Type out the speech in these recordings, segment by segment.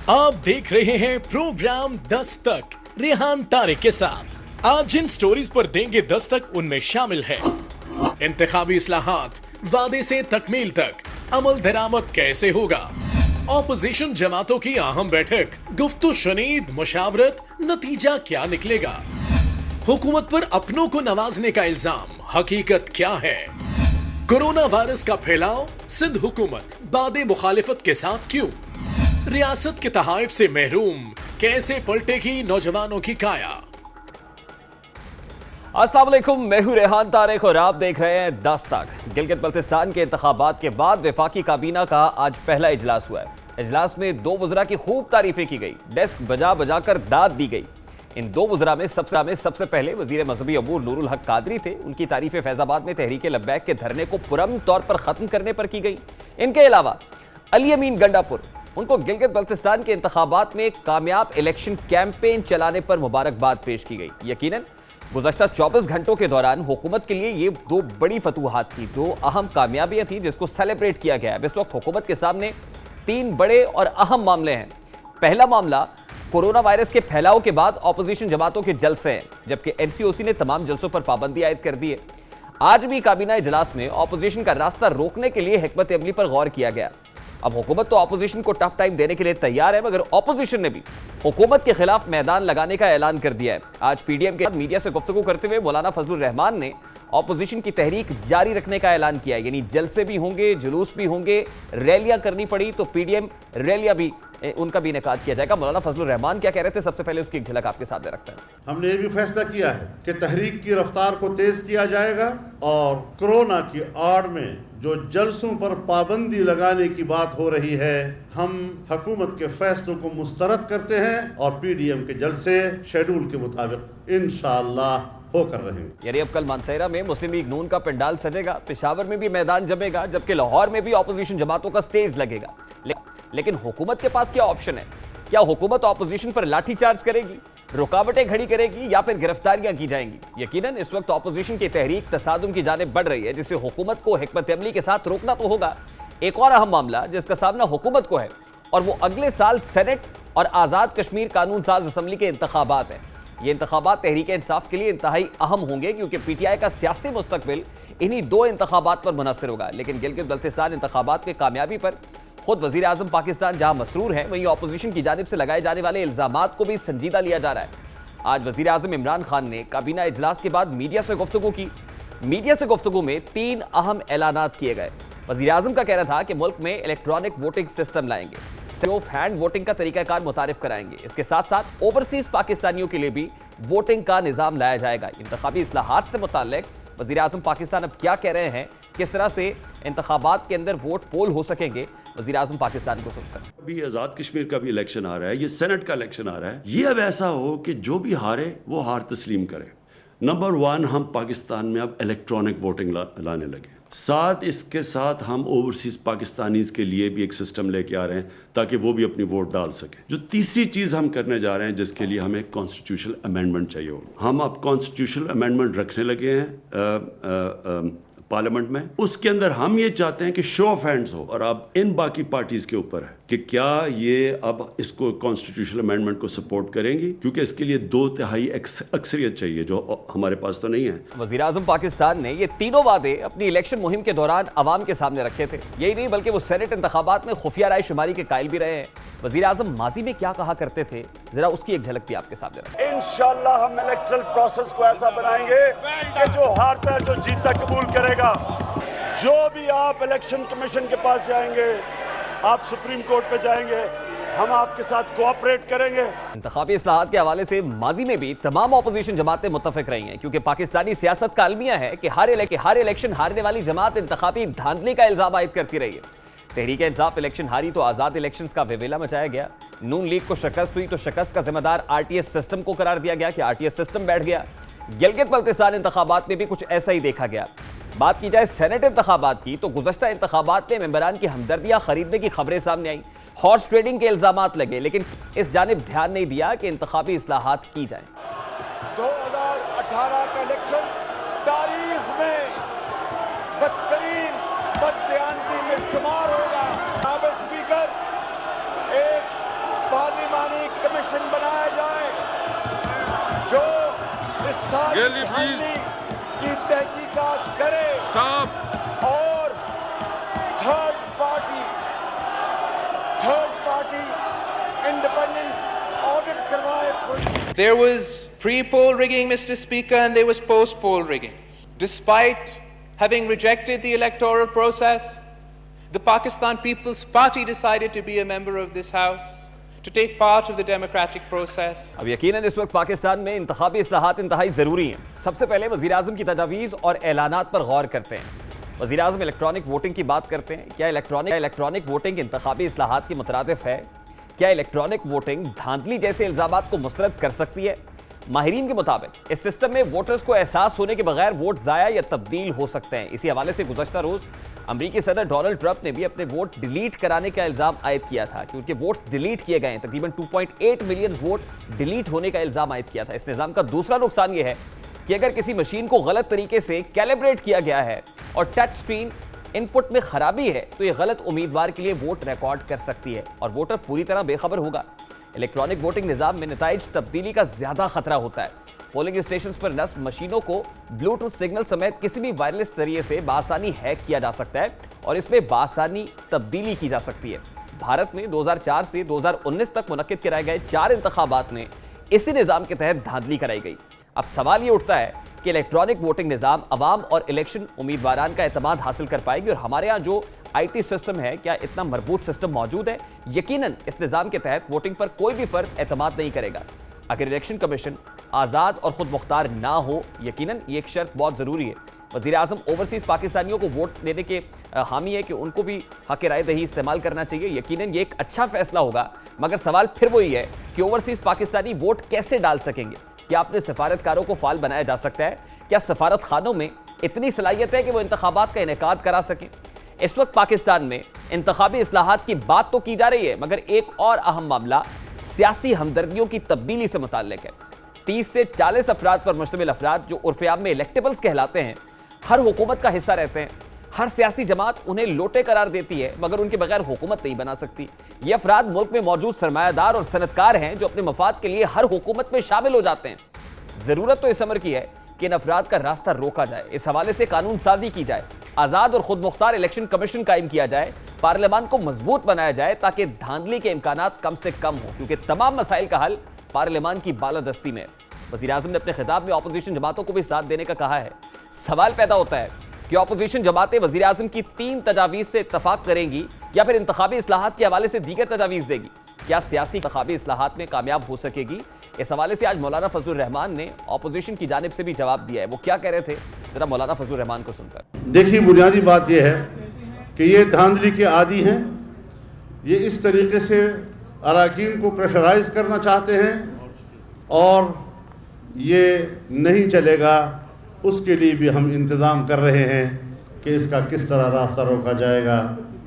आप देख रहे हैं प्रोग्राम 10 तक रेहान तारिक के साथ। आज जिन स्टोरीज पर देंगे दस्तक उनमें शामिल है इंतखाबी इस्लाहात, वादे से तकमील तक अमल दरामद कैसे होगा, ऑपोजिशन जमातों की अहम बैठक, गुफ्तु शनीद मुशावरत, नतीजा क्या निकलेगा, हुकूमत पर अपनों को नवाजने का इल्जाम, हकीकत क्या है, कोरोना वायरस का फैलाव, सिंध हुकूमत बादे मुखालिफत के साथ क्यों, रियासत के तहाइफ से महरूम, कैसे पलटेगी नौजवानों की काया। अस्सलाम वालेकुम, मैं हूं रेहान तारिक और आप देख रहे हैं 10 तक। गिलगित बल्तिस्तान के इंतखाबात के बाद वफाकी काबीना का आज पहला इजलास हुआ है। इजलास में 2 वज़रा की खूब तारीफें की गई, डेस्क बजा बजा कर दाद दी गई। इन 2 वज़रा में सबसे पहले वजीर मजहबी अबूर नूरुल हक कादरी थे। उनकी तारीफें फैजाबाद में तहरीक लब्बैक के धरने को पुरअमन तौर पर खत्म करने पर की गई। इनके अलावा अली अमीन गंडापुर, उनको गिलगित बल्तिस्तान के इंतखाबात में कामयाब इलेक्शन कैंपेन चलाने पर मुबारकबाद पेश की गई। यकीनन गुज़श्ता 24 घंटों के दौरान हुकूमत के लिए ये 2 बड़ी फतूहात थी, 2 अहम कामयाबियां थी जिसको सेलिब्रेट किया गया है। इस वक्त हुकूमत के सामने 3 बड़े और अहम मामले हैं। पहला मामला कोरोना वायरस के फैलाव के बाद ऑपोजिशन जमातों के जलसे हैं, जबकि एनसीओसी ने तमाम जलसों पर पाबंदी आयद कर दी है। आज भी काबीना इजलास में ऑपोजिशन का रास्ता रोकने के लिए हिकमत अमली पर गौर किया गया। अब हुकूमत तो ऑपोजिशन को टफ टाइम देने के लिए तैयार है, मगर ऑपोजिशन ने भी हुकूमत के खिलाफ मैदान लगाने का ऐलान कर दिया है। आज पीडीएम के मीडिया से गुफ्तगू करते हुए मौलाना फजलुर रहमान ने ऑपोजिशन की तहरीक जारी रखने का ऐलान किया है, यानी जलसे भी होंगे, जुलूस भी होंगे, रैलियां करनी पड़ी तो पीडीएम रैलियां भी उनका भी इनेकाद किया जाएगा। मौलाना फजलुर रहमान क्या कह रहे थे, सबसे पहले उसकी एक झलक आपके सामने रखते हैं। हमने ये भी फैसला किया है कि तहरीक की रफ्तार को तेज किया जाएगा और कोरोना की आड़ में जो जलसों पर पाबंदी लगाने की बात हो रही है, हम हुकूमत के फैसलों को मुस्तरद करते हैं और पीडीएम के जलसे शेड्यूल के मुताबिक इंशाअल्लाह होकर रहेंगे। यानी अब कल मानसहरा में मुस्लिम लीग नून का पंडाल सजेगा, पेशावर में भी मैदान जमेगा, जबकि लाहौर में भी ऑपोजिशन जमातों का स्टेज लगेगा। लेकिन हुकूमत के पास क्या ऑप्शन है? क्या हुकूमत ऑपोजिशन पर लाठीचार्ज करेगी, रुकावटें खड़ी करेगी या फिर गिरफ्तारियां की जाएंगी? यकीनन इस वक्त ऑपोजिशन की तहरीक तसादुम की जानिब बढ़ रही है, जिससे हुकूमत को हिकमत अमली के साथ रोकना तो होगा। एक और अहम मामला जिसका सामना हुकूमत को है और वो अगले साल सेनेट और आज़ाद कश्मीर कानून साज असम्बली के इंतखाबात हैं। ये इंतखाबात तहरीक इंसाफ के लिए इंतहाई अहम होंगे, क्योंकि पीटीआई का सियासी मुस्तकबिल इन्हीं 2 इंतखाबात पर मुनहसर होगा। लेकिन गिलगित बल्तिस्तान इंतखाबात में कामयाबी पर खुद वजीर आजम पाकिस्तान जहां मसरूर हैं, वहीं ऑपोजिशन की जानिब से लगाए जाने वाले इल्जामात को भी संजीदा लिया जा रहा है। आज वजीर आजम इमरान खान ने काबीना इजलास के बाद मीडिया से गुफ्तगू की। मीडिया से गुफ्तगू में 3 अहम ऐलानात किए गए। वजीर आजम का कहना था कि मुल्क में इलेक्ट्रॉनिक वोटिंग सिस्टम लाएंगे, ऑफ हैंड वोटिंग का तरीकाकार मुतारिफ कराएंगे। इसके साथ साथ ओवरसीज पाकिस्तानियों के लिए भी वोटिंग का निजाम लाया जाएगा। इंतखाबी इस्लाहात से मुताल्लिक वजीर आजम पाकिस्तान अब क्या कह रहे हैं, किस तरह से इंतखाबात के अंदर वोट पोल हो सकेंगे, वजीर आजम पाकिस्तान को सुनकर। अभी आज़ाद कश्मीर का भी इलेक्शन आ रहा है, ये सेनेट का इलेक्शन आ रहा है। ये अब ऐसा हो कि जो भी हारे वो हार तस्लीम करे। नंबर 1, हम पाकिस्तान में अब इलेक्ट्रॉनिक वोटिंग लाने लगे। साथ इसके साथ हम ओवरसीज पाकिस्तानीज के लिए भी एक सिस्टम लेके आ रहे हैं ताकि वो भी अपनी वोट डाल सकें। जो तीसरी चीज़ हम करने जा रहे हैं, जिसके लिए हमें कॉन्स्टिट्यूशनल अमेंडमेंट चाहिए होगा, हम अब कॉन्स्टिट्यूशनल अमेंडमेंट रखने लगे हैं पार्लियामेंट में। उसके अंदर हम ये चाहते हैं कि शो ऑफ हैंड्स हो, और अब इन बाकी पार्टीज के ऊपर है कि क्या ये अब इसको कॉन्स्टिट्यूशनल अमेंडमेंट को सपोर्ट करेंगी, क्योंकि इसके लिए 2/3 अक्सरियत चाहिए, जो हमारे पास तो नहीं है। वजीर आजम पाकिस्तान ने ये तीनों वादे अपनी इलेक्शन मुहिम के दौरान अवाम के सामने रखे थे। यही नहीं बल्कि वो सेनेट इंतखाबात में खुफिया राय शुमारी के कायल भी रहे हैं। वजीर आजम माजी में क्या कहा करते थे, जरा उसकी एक झलक भी आपके सामने रखें। इंशाअल्लाह हम इलेक्टरल प्रोसेस को ऐसा बनाएंगे कि जो हारता है जो जीता कबूल करेगा। जो भी आप इलेक्शन कमीशन के पास जाएंगे, आप सुप्रीम कोर्ट पे जाएंगे, हम आपके साथ कोऑपरेट करेंगे। इंतखाबी इस्लाहात के हवाले से माजी में भी तमाम ऑपोजिशन जमातें मुत्तफिक रही हैं, क्योंकि पाकिस्तानी सियासत का अलमिया है कि हर इलेक्शन हारने वाली जमात इंतखाबी धांधली का इल्जाम आयद करती रही है। तहरीक इंसाफ इलेक्शन हारी तो आज़ाद इलेक्शंस का विवेला मचाया गया। नून लीग को शिकस्त हुई तो शिकस्त का जिम्मेदार आरटीएस सिस्टम को करार दिया गया कि आरटीएस सिस्टम बैठ गया। गिलगित बल्तिस्तान इंतखाबात में भी कुछ ऐसा ही देखा गया। बात की जाए सेनेट इंतखाबात की, तो गुज़श्ता इंतखाबात में मेंबरान की हमदर्दियां खरीदने की खबरें सामने आई, हॉर्स ट्रेडिंग के इल्जामात लगे, लेकिन इस जानिब ध्यान नहीं दिया कि इंतखाबी इस्लाहात की जाए। 2018 का इलेक्शन तारीख में बदतरीन बददियानती में शुमार होगा। स्पीकर, एक कमीशन बनाया जाए जो इस सारी धांधली की तहकीकात करे और थर्ड पार्टी इंडिपेंडेंट ऑडिट करवाए। There was pre-poll rigging, Mr. Speaker, and there was post-poll rigging. Despite having rejected the electoral process, the Pakistan People's Party decided to be a member of this House, to take part of the democratic process. अब यकीनन इस वक्त पाकिस्तान में इंतखाबी इस्लाहात इंतहाई ज़रूरी हैं। सबसे पहले वज़ीर आज़म की तजावीज़ और ऐलानात पर गौर करते हैं। वज़ीर आज़म इलेक्ट्रॉनिक वोटिंग की बात करते हैं। क्या इलेक्ट्रॉनिक वोटिंग इंतखाबी इस्लाहात की मुतरादिफ है? क्या इलेक्ट्रॉनिक वोटिंग धांधली जैसे इल्ज़ामात को मुस्तरद कर सकती है? माहिरीन के मुताबिक इस सिस्टम में वोटर्स को एहसास होने के बगैर वोट ज़ाया या तब्दील हो सकते हैं। इसी हवाले से गुज़श्ता रोज़ अमरीकी सदर डोनाल्ड ट्रंप ने भी अपने वोट डिलीट कराने का इल्ज़ाम आयद किया था कि उनके वोट्स डिलीट किए गए हैं। तकरीबन 2.8 मिलियन वोट डिलीट होने का इल्ज़ाम आयद किया था। इस निज़ाम का दूसरा नुकसान यह है कि अगर किसी मशीन को गलत तरीके से कैलिब्रेट किया गया है और टच स्क्रीन इनपुट में खराबी है तो यह गलत उम्मीदवार के लिए वोट रिकॉर्ड कर सकती है और वोटर पूरी तरह बेखबर होगा। इलेक्ट्रॉनिक वोटिंग निज़ाम में नताइज तब्दीली का ज़्यादा खतरा होता है। पोलिंग स्टेशन पर नस्ब मशीनों को ब्लूटूथ सिग्नल समेत किसी भी वायरलेस जरिए से बासानी हैक किया जा सकता है और इसमें बासानी तब्दीली की जा सकती है। भारत में 2004 से 2019 तक मुनक्किद कराए गए 4 इंतखाबात में इसी निज़ाम के तहत धांधली कराई गई। अब सवाल ये उठता है कि इलेक्ट्रॉनिक वोटिंग निज़ाम अवाम और इलेक्शन उम्मीदवारान का एतमाद हासिल कर पाएगी और हमारे यहाँ जो IT सिस्टम है क्या इतना मजबूत सिस्टम मौजूद है? यकीनन इस निज़ाम के तहत वोटिंग पर कोई भी फर्द एतमाद नहीं करेगा। अगर इलेक्शन कमीशन आज़ाद और खुद मुख्तार ना हो, यकीनन ये एक शर्त बहुत ज़रूरी है। वज़ीर आज़म ओवरसीज़ पाकिस्तानियों को वोट देने के हामी है कि उनको भी हक़ राय दही इस्तेमाल करना चाहिए। यकीनन ये एक अच्छा फैसला होगा, मगर सवाल फिर वही है कि ओवरसीज़ पाकिस्तानी वोट कैसे डाल सकेंगे? क्या अपने सफारतकारों को फाल बनाया जा सकता है? क्या सफारत खानों में इतनी सलाहियत है कि वो इंतखाबात का इनेकाद करा सकें? इस वक्त पाकिस्तान में इंतखाबी इस्लाहात की बात तो की जा रही है, मगर एक और अहम मामला सियासी हमदर्दियों की तब्दीली से मुताल्लिक है। 30 से 40 अफराद पर मुश्तमिल अफराद जो उर्फ़-ए-आम में इलेक्टेबल्स कहलाते हैं, हर हुकूमत का हिस्सा रहते हैं। हर सियासी जमात उन्हें लोटे करार देती है, मगर उनके बगैर हुकूमत नहीं बना सकती। ये अफराद मुल्क में मौजूद सरमायादार और सनतकार हैं जो अपने मफाद के लिए हर हुकूमत में शामिल हो जाते हैं। ज़रूरत तो इस अमर की है कि इन अफराद का रास्ता रोका जाए, इस हवाले से कानून साजी की जाए, आज़ाद और खुद मुख्तार इलेक्शन कमीशन कायम किया जाए, पार्लियामान को मजबूत बनाया जाए ताकि धांधली के इम्कानात कम से कम हो, क्योंकि तमाम मसाइल का हल पार्लियामान की बालादस्ती में है। वज़ीर आज़म ने अपने खिताब में अपोजिशन जमातों को भी साथ देने का कहा है। सवाल पैदा होता है कि अपोजिशन जमातें वज़ीर आज़म की 3 तजावीज़ से इत्तफाक करेंगी या फिर इंतखाबी इस्लाहात के हवाले से दीगर तजावीज़ देगी। क्या सियासी इंतखाबी इस्लाहात में कामयाब हो सकेगी? इस हवाले से आज मौलाना फजलुर रहमान ने अपोजिशन की जानिब से भी जवाब दिया है। वो क्या कह रहे थे, जरा मौलाना फजलुर रहमान को सुनकर। देखिए, बुनियादी बात यह है कि ये धांधली के आदी हैं। ये इस तरीके से अराकीन को प्रेशराइज करना चाहते हैं और ये नहीं चलेगा। उसके लिए भी हम इंतज़ाम कर रहे हैं कि इसका किस तरह रास्ता रोका जाएगा,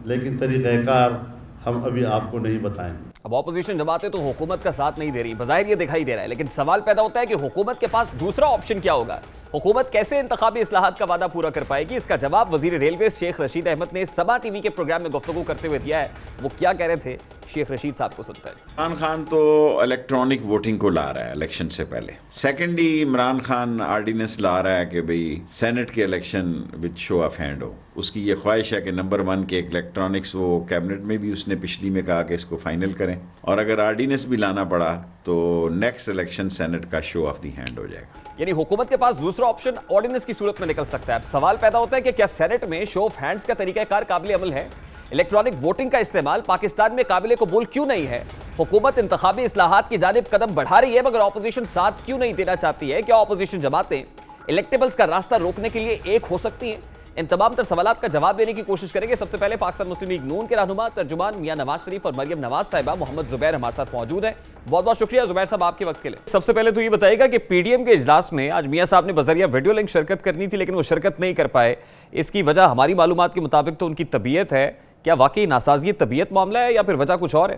लेकिन तरीक़ाकार हम अभी आपको नहीं बताएंगे। अब अपोजिशन जमातें तो हुकूमत का साथ नहीं दे रही, बज़ाहिर ये दिखाई दे रहा है, लेकिन सवाल पैदा होता है कि हुकूमत के पास दूसरा ऑप्शन क्या होगा? हुकूमत कैसे इंतखाबी इस्लाहात का वादा पूरा कर पाएगी? इसका जवाब वजीर रेलवे शेख रशीद अहमद ने सबा टीवी के प्रोग्राम में गुफ्तगू करते हुए दिया है। वो क्या कह रहे थे, शेख रशीद साहब को सुनते हैं। इमरान खान तो इलेक्ट्रॉनिक वोटिंग को ला रहा है इलेक्शन से पहले। सेकेंडली, इमरान खान आर्डिनेंस ला रहा है कि भाई सेनेट के election with show off hand हो। उसकी ये ख्वाहिश है कि नंबर 1 के इलेक्ट्रॉनिक्स, वो कैबिनेट में भी उसने पिछली में कहा कि इसको फाइनल करें, और अगर आर्डिनेंस भी लाना पड़ा तो नेक्स्ट इलेक्शन सेनेट का शो ऑफ दी हैंड हो जाएगा। यानी हुकूमत के पास दूसरा ऑप्शन ऑर्डिनेंस की सूरत में निकल सकता है। अब सवाल पैदा होता है कि क्या सेनेट में शो ऑफ हैंड्स का तरीकाकार काबिल अमल है? इलेक्ट्रॉनिक वोटिंग का इस्तेमाल पाकिस्तान में काबिल कबूल क्यों नहीं है? हुकूमत इंतखाबी इस्लाहात की जानिब कदम बढ़ा रही है, मगर ऑपोजिशन साथ क्यों नहीं देना चाहती है? क्या ऑपोजिशन जमातें इलेक्टेबल्स का रास्ता रोकने के लिए एक हो सकती हैं? इन तमाम तर सवालात का जवाब देने की कोशिश करेंगे। सबसे पहले पाकिस्तान मुस्लिम लीग नून के रहनुमा तर्जुमान मियां नवाज शरीफ और मरियम नवाज साहिबा मोहम्मद जुबैर हमारे साथ मौजूद है। बहुत बहुत शुक्रिया जुबैर साहब आपके वक्त के लिए। सबसे पहले तो ये बताइएगा कि पीडीएम के इजलास में आज मियां साहब ने बजरिया वीडियो लिंक शिरकत करनी थी, लेकिन वो शिरकत नहीं कर पाए। इसकी वजह हमारी मालूमात के मुताबिक तो उनकी तबीयत है। क्या वाकई नासाजी तबीयत मामला है या फिर वजह कुछ और है?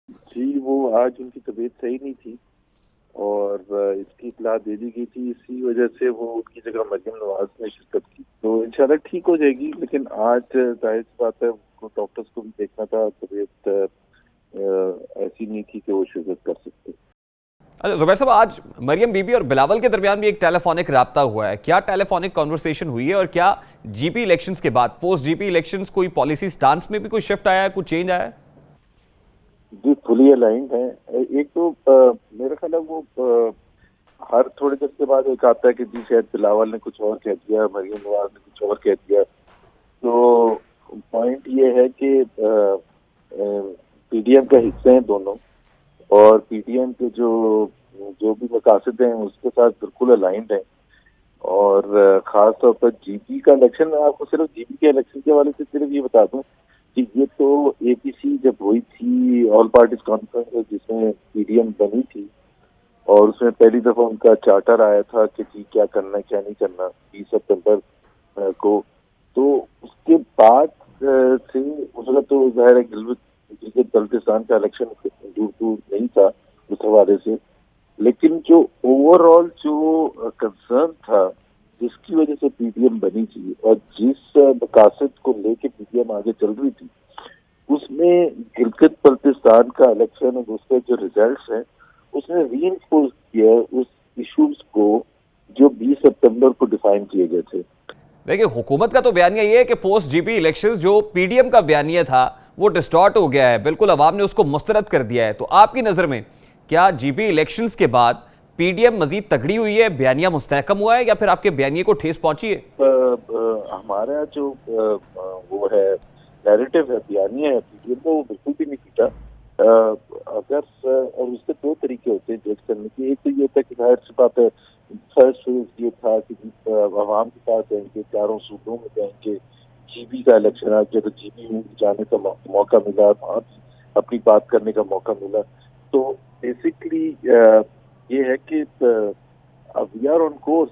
जी, वो आज उनकी तबीयत सही नहीं थी और इसकी इतला दे दी गई थी, इसी वजह से वो उनकी जगह मरियम नवाज ने शिरकत की। तो इंशाल्लाह ठीक हो जाएगी, लेकिन आज जाहिर सी बात है उनको डॉक्टर्स को भी देखना था, तबीयत ऐसी नहीं थी कि वो शिरकत कर सकते। अच्छा जुबैर साहब, आज मरियम बीबी और बिलावल के दरमियान भी एक टेलीफोनिक राब्ता हुआ है, क्या टेलीफोनिक कॉन्वर्सेशन हुई है और क्या जीपी इलेक्शंस के बाद, पोस्ट जीपी इलेक्शंस, कोई पॉलिसी स्टांस में भी कोई शिफ्ट आया है, कुछ चेंज आया है? जी फुली अलाइंड है। एक तो मेरा ख्याल है वो हर थोड़ी देर के बाद एक आता है कि जी शायद बिलावल ने कुछ और कह दिया, मरियम नवाज ने कुछ और कह दिया। तो पॉइंट ये है कि पीडीएम का हिस्से हैं दोनों, और पीडीएम के जो भी मकासद हैं उसके साथ बिल्कुल अलाइंड है। और खास तौर पर जीपी का इलेक्शन, मैं आपको सिर्फ जीपी के इलेक्शन के हवाले से सिर्फ ये बता दूं कि ये तो एपीसी जब हुई थी ऑल पार्टीज कॉन्फ्रेंस जिसमें पीडीएम बनी थी, और उसमें पहली दफा उनका चार्टर आया था कि जी क्या करना है क्या नहीं करना 20 सितंबर को। तो उसके बाद से उस वक्त तो जाहिर है गिलगित बल्तिस्तान का इलेक्शन दूर नहीं था उस हवाले से, लेकिन जो ओवरऑल जो कंसर्न था जिसकी वजह से पीडीएम बनी थी और जिस मकासद को लेके पीडीएम आगे चल रही थी, उसमें गिलगित बल्तिस्तान का इलेक्शन और उसके जो रिजल्ट्स हैं उसने रीइंफोर्स किया उस इश्यूज को जो 20 सितंबर को डिफाइन किए गए थे। देखिए, हुकूमत का तो बयानिया ये है कि पोस्ट जीपी इलेक्शंस जो पीडीएम का बयानिया था वो डिस्टॉर्ट हो गया है, बिल्कुल अवाम ने उसको मुस्तरद कर दिया है। तो आपकी नज़र में क्या जीपी इलेक्शंस के बाद पीडीएम मजीद तगड़ी हुई है, बयानिया मुस्तहकम हुआ है, या फिर आपके बयानिए को ठेस पहुंची है? हमारा जो वो है नैरेटिव है, बयानिया है पीडीएम का, वो बिल्कुल भी नहीं पीटा। अगर और उसके दो तरीके होते हैं जज करने के। एक तो ये होता है कि जाहिर सी बात है फर्स्ट फेज ये था कि आवाम के पास जाएंगे, चारों सूबों में जाएंगे, जीबी का इलेक्शन आ गया तो जीबी में जाने का मौका मिला, वहाँ अपनी बात करने का मौका मिला। तो बेसिकली ये है कि वी आर ऑन कोर्स,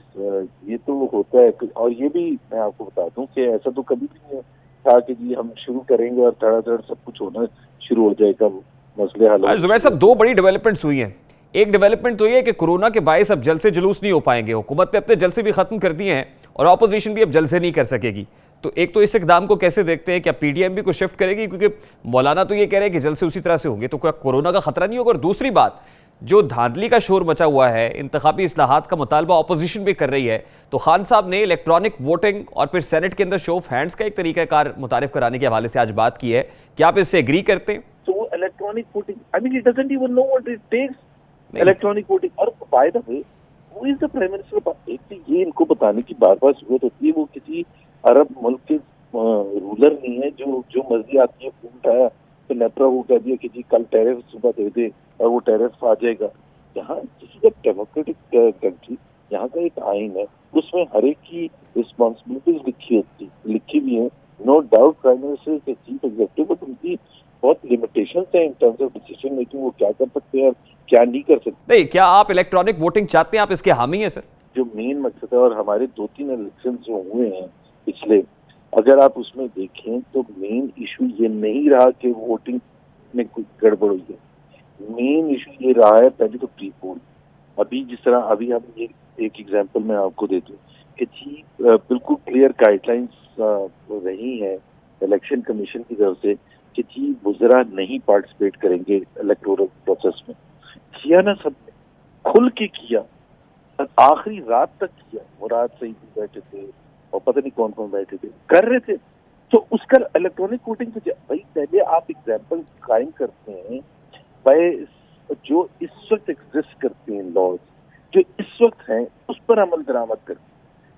ये तो होता है। और ये भी मैं आपको बता दूं कि ऐसा तो कभी भी नहीं था कि जी हम शुरू करेंगे और धड़ाधड़ सब कुछ होना शुरू हो जाएगा, मसले हल। जुबैर साहब, दो बड़ी डेवलपमेंट्स हुई हैं। एक डेवलपमेंट तो ये है कि कोरोना के बायस अब जलसे जुलूस नहीं हो पाएंगे, हुकूमत ने अपने जलसे भी खत्म कर दिए हैं और ऑपोजिशन भी अब जलसे नहीं कर सकेगी। तो एक तो इस इकदाम को कैसे देखते हैं, क्या पीडीएम भी कुछ शिफ्ट करेगी? क्योंकि मौलाना तो ये कह रहे हैं कि जलसे उसी तरह से होंगे, तो क्या कोरोना का खतरा नहीं होगा? और दूसरी बात, जो धांधली का शोर मचा हुआ है, इंतखाबी इस्लाहात का मुतालबा ऑपोजिशन भी कर रही है, तो खान साहब ने इलेक्ट्रॉनिक वोटिंग और फिर सेनेट के अंदर शो ऑफ हैंड्स का एक तरीकाकार मुतारिफ कराने के हवाले से आज बात की है। क्या आप इससे एग्री करते हैं? So electronic voting, I mean, it doesn't even know what it takes. Electronic voting. और by the way, who is the prime minister? एक तो ये इनको बताने की बार बार जरूरत होती है, वो किसी अरब मुल्क के रूलर नहीं है जो मर्जी आती है फोन उठाया तो लेपरा वो कह दिया कि जी कल टैरिफ सुबह दे दे और वो टैरिफ आ जाएगा। यहाँ किसी डेमोक्रेटिक कंट्री, यहाँ का एक आइन है, उसमें हर एक की रिस्पॉन्सिबिलिटीज लिखी हुई है। No doubt prime minister is the chief executive, but उनकी बहुत लिमिटेशंस हैं in terms of decision making, वो क्या कर सकते हैं और क्या नहीं कर सकते। नहीं, क्या आप इलेक्ट्रॉनिक वोटिंग चाहते हैं? आप इसके हामी हैं सर? जो मेन मकसद है, और हमारे 2-3 इलेक्शन जो हुए हैं पिछले, अगर आप उसमें देखें तो मेन इशू ये नहीं रहा कि वोटिंग में कुछ गड़बड़ हुई है। मेन इशू ये रहा है पहले तो प्री पोल। अभी जिस तरह अभी हम ये एक एग्जांपल मैं आपको दे दूं कि जी बिल्कुल क्लियर गाइडलाइंस रही हैं इलेक्शन कमीशन की तरफ से कि जी वुज़रा नहीं पार्टिसिपेट करेंगे इलेक्टोरल प्रोसेस में। किया ना, सब खुल के किया, आखिरी रात तक किया। मुराद सईद भी बैठे थे और पता नहीं कौन कौन बैठे थे, कर रहे थे। तो उसका इलेक्ट्रॉनिक वोटिंग से भाई पहले आप एग्जाम्पल कायम करते हैं भाई, जो इस वक्त एग्जिस्ट करते हैं लॉज जो इस वक्त हैं उस पर अमल दरामद करते हैं।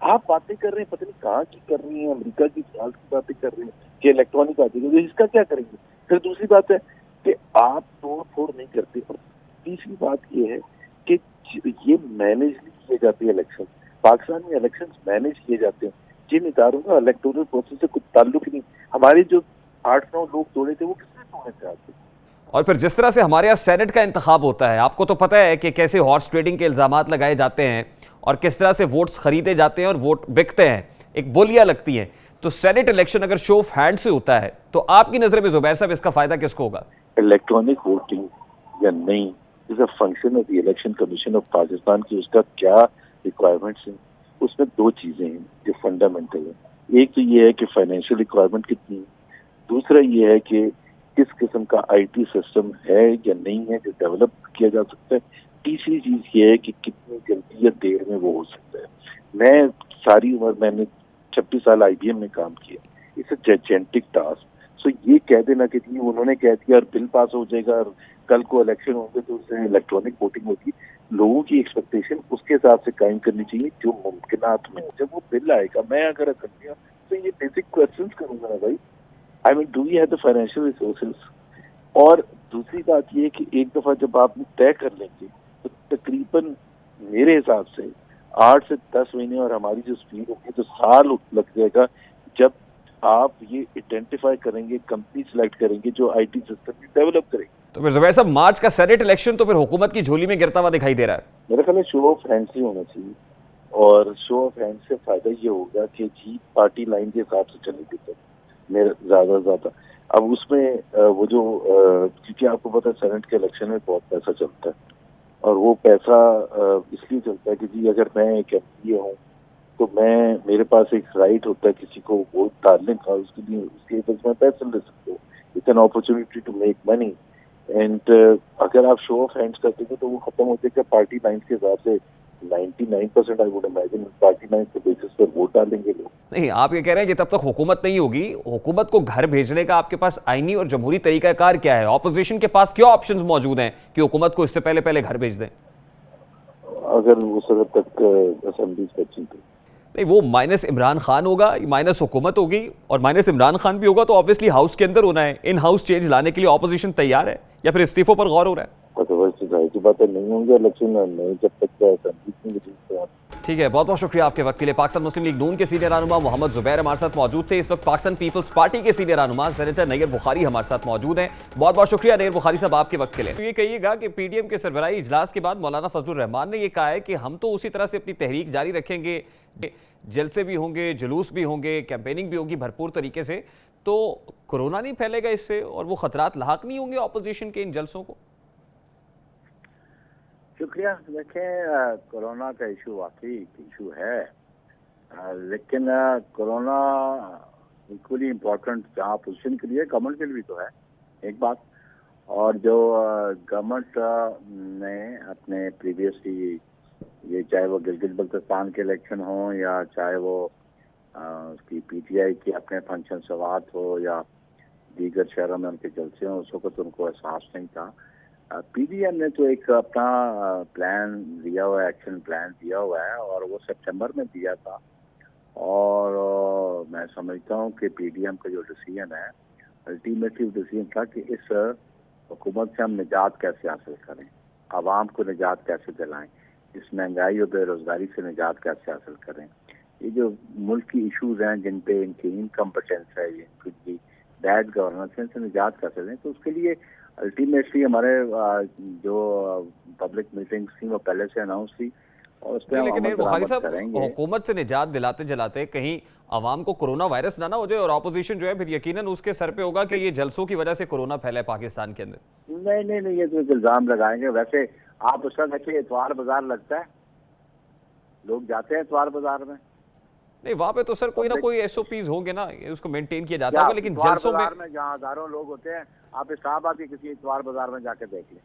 आप बातें कर रहे हैं पता नहीं कहाँ की कर रही हैं, अमेरिका की साल की बातें कर रहे हैं कि इलेक्ट्रॉनिक आ जाएगा, इसका क्या करेंगे? फिर दूसरी बात है कि आप तोड़ फोड़ नहीं करते। और तीसरी बात ये है कि ये मैनेज नहीं किए जाते इलेक्शन। पाकिस्तान में इलेक्शन मैनेज किए जाते हैं, जिन इदारों का इलेक्टोरल प्रोसेस से कुछ ताल्लुक नहीं। हमारे जो 8-9 लोग तोड़े थे वो किसने तोड़े थे आज? और फिर जिस तरह से हमारे यहाँ सेनेट का इंतखाब होता है, आपको तो पता है कि कैसे हॉर्स ट्रेडिंग के इल्जामात लगाए जाते हैं और किस तरह से वोट्स खरीदे जाते हैं और वोट बिकते हैं, एक बोलियां लगती हैं। तो सेनेट इलेक्शन अगर शो ऑफ हैंड से होता है तो आपकी नजर में जुबैर साहब इसका फायदा किसको होगा? इलेक्ट्रॉनिक वोटिंग या नहीं is a function of the election commission of Pakistan की, उसका क्या रिक्वायरमेंट्स हैं। उसमें 2 चीजें हैं जो फंडामेंटल है। एक तो ये है कि फाइनेंशियल रिक्वायरमेंट कितनी है, दूसरा ये है कि किस किस्म का आईटी सिस्टम है या नहीं है जो डेवलप किया जा सकता है, तीसरी चीज ये है कि कितनी जल्दी या देर में वो हो सकता है। मैं सारी उम्र मैंने 26 साल IBM में काम किया, इट्स अ जायंटिक टास्क। सो ये कह देना कि जी उन्होंने कह दिया और बिल पास हो जाएगा और कल को इलेक्शन होंगे तो उससे इलेक्ट्रॉनिक वोटिंग होगी, लोगों की एक्सपेक्टेशन उसके हिसाब से कायम करनी चाहिए जो मुमकिनात में हो। जब वो बिल आएगा, मैं अगर असेंबली तो ये बेसिक क्वेश्चंस करूंगा ना भाई, I mean do we have the financial resources. और दूसरी बात ये कि एक दफा जब आप तय कर लेंगे तो तकरीबन मेरे हिसाब से 8 से 10 महीने और हमारी जो स्पीड होगी तो साल लग जाएगा जब आप ये आइडेंटिफाई करेंगे, कंपनी सिलेक्ट करेंगे जो IT सिस्टम डेवलप करेंगे। तो फिर जुबैर साहब, मार्च का सेनेट इलेक्शन तो फिर हुकूमत की झोली में गिरता हुआ दिखाई दे रहा है। मेरे ख्याल में शो ऑफ हैंड्स ही होना चाहिए, और शो ऑफ हैंड्स से फायदा ये होगा कि जी पार्टी लाइन के हिसाब से चलेगी तो मेरे ज्यादा से ज्यादा। अब उसमें वो जो क्योंकि आपको पता है सेनेट के इलेक्शन में बहुत पैसा चलता है, और वो पैसा इसलिए चलता है कि जी अगर मैं एक MPA हूँ तो मेरे पास एक राइट होता है किसी को वोट डालने का, उसके लिए उसके एवज में पैसे ले सकते हो। It's an opportunity to make money. And अगर आप शो ऑफ हैंड्स करते हो तो वो खत्म हो जाएगा पार्टी लाइन्स के हिसाब से। 99% I would imagine party lines के बेसिस पर वोट डालेंगे लोग। नहीं, आप ये कह रहे हैं कि तब तक हुकूमत नहीं होगी, हुकूमत को घर भेजने का आपके पास आईनी और जमहूरी तरीकाकार क्या है? ऑपोजिशन के पास क्या ऑप्शंस मौजूद हैं कि हुकूमत को इससे पहले पहले घर भेज दें? अगर उस वक्त तक असेंबली बची तो नहीं, वो माइनस इमरान खान होगा, माइनस हुकूमत होगी, और माइनस इमरान खान भी होगा तो ऑब्वियसली हाउस के अंदर होना है। इन हाउस चेंज लाने के लिए ऑपोजिशन तैयार है या फिर इस्तीफों पर गौर हो रहा है? की बात नहीं होंगे इलेक्शन नहीं जब तक असेंबली नहीं। ठीक है, बहुत बहुत शुक्रिया आपके वक्त के लिए। पाकिस्तान मुस्लिम लीग नून के सीनियर रहनुमा मोहम्मद जुबैर हमारे साथ मौजूद थे। इस वक्त पाकिस्तान पीपल्स पार्टी के सीनियर रहनुमा सेनेटर नैयर बुखारी हमारे साथ मौजूद हैं। बहुत बहुत शुक्रिया नैयर बुखारी साहब आपके वक्त के लिए। तो ये कहिएगा कि PDM के सरबराही इजलास के बाद मौलाना फजलुर रहमान ने यह कहा है कि हम तो उसी तरह से अपनी तहरीक जारी रखेंगे, जलसे भी होंगे, जुलूस भी होंगे, कैंपेनिंग भी होगी भरपूर तरीके से, तो कोरोना नहीं फैलेगा इससे और वो खतरात लाहक नहीं होंगे ऑपोजिशन के इन जलसों को? शुक्रिया। देखें, कोरोना का इशू वाकई इशू है, लेकिन कोरोना इक्वली इम्पोर्टेंट जहाँ अपोजिशन के लिए गवर्नमेंट के लिए भी तो है एक बात। और जो गवर्नमेंट ने अपने प्रीवियसली ये चाहे वो गिलगित बल्तिस्तान के इलेक्शन हो या चाहे वो उसकी PTI की अपने फंक्शन सवात हो या दीगर शहरों में उनके जलसे हों, उस वक्त उनको एहसास नहीं था। PDM ने तो एक अपना प्लान दिया हुआ है, एक्शन प्लान दिया हुआ है, और वो सितंबर में दिया था। और मैं समझता हूँ कि PDM का जो डिसीजन है अल्टीमेटली डिसीजन था कि इस हुकूमत से हम निजात कैसे हासिल करें, आवाम को निजात कैसे दिलाएं, इस महंगाई और बेरोजगारी से निजात कैसे हासिल करें। ये जो मुल्क की इशूज़ हैं जिन पे इनकी इनकम्पिटेंस है, इनकी बैड गवर्नेंस है, इनसे निजात कैसे दें, तो उसके लिए अल्टीमेटली हमारे जो पब्लिक मीटिंग्स थी वो पहले से अनाउंस थी और उस पर लेकिन बुखारी साहब, हुकूमत से निजात दिलाते जलाते कहीं आवाम को कोरोना वायरस ना हो जाए और ऑपोजिशन जो है फिर यकीनन उसके सर पे होगा कि ये जलसों की वजह से कोरोना फैला है पाकिस्तान के अंदर। नहीं, ये तो इल्जाम लगाएंगे। वैसे आप उसका देखिए, इतवार बाजार लगता है, लोग जाते हैं इतवार बाजार में। नहीं, वहाँ पे तो सर कोई ना कोई SOPs होंगे ना, उसको मेंटेन किया जाता होगा, लेकिन जलसों में जहाँ हजारों लोग होते हैं, आप इस्लामाबाद के किसी इतवार बाजार में जाके देख लें,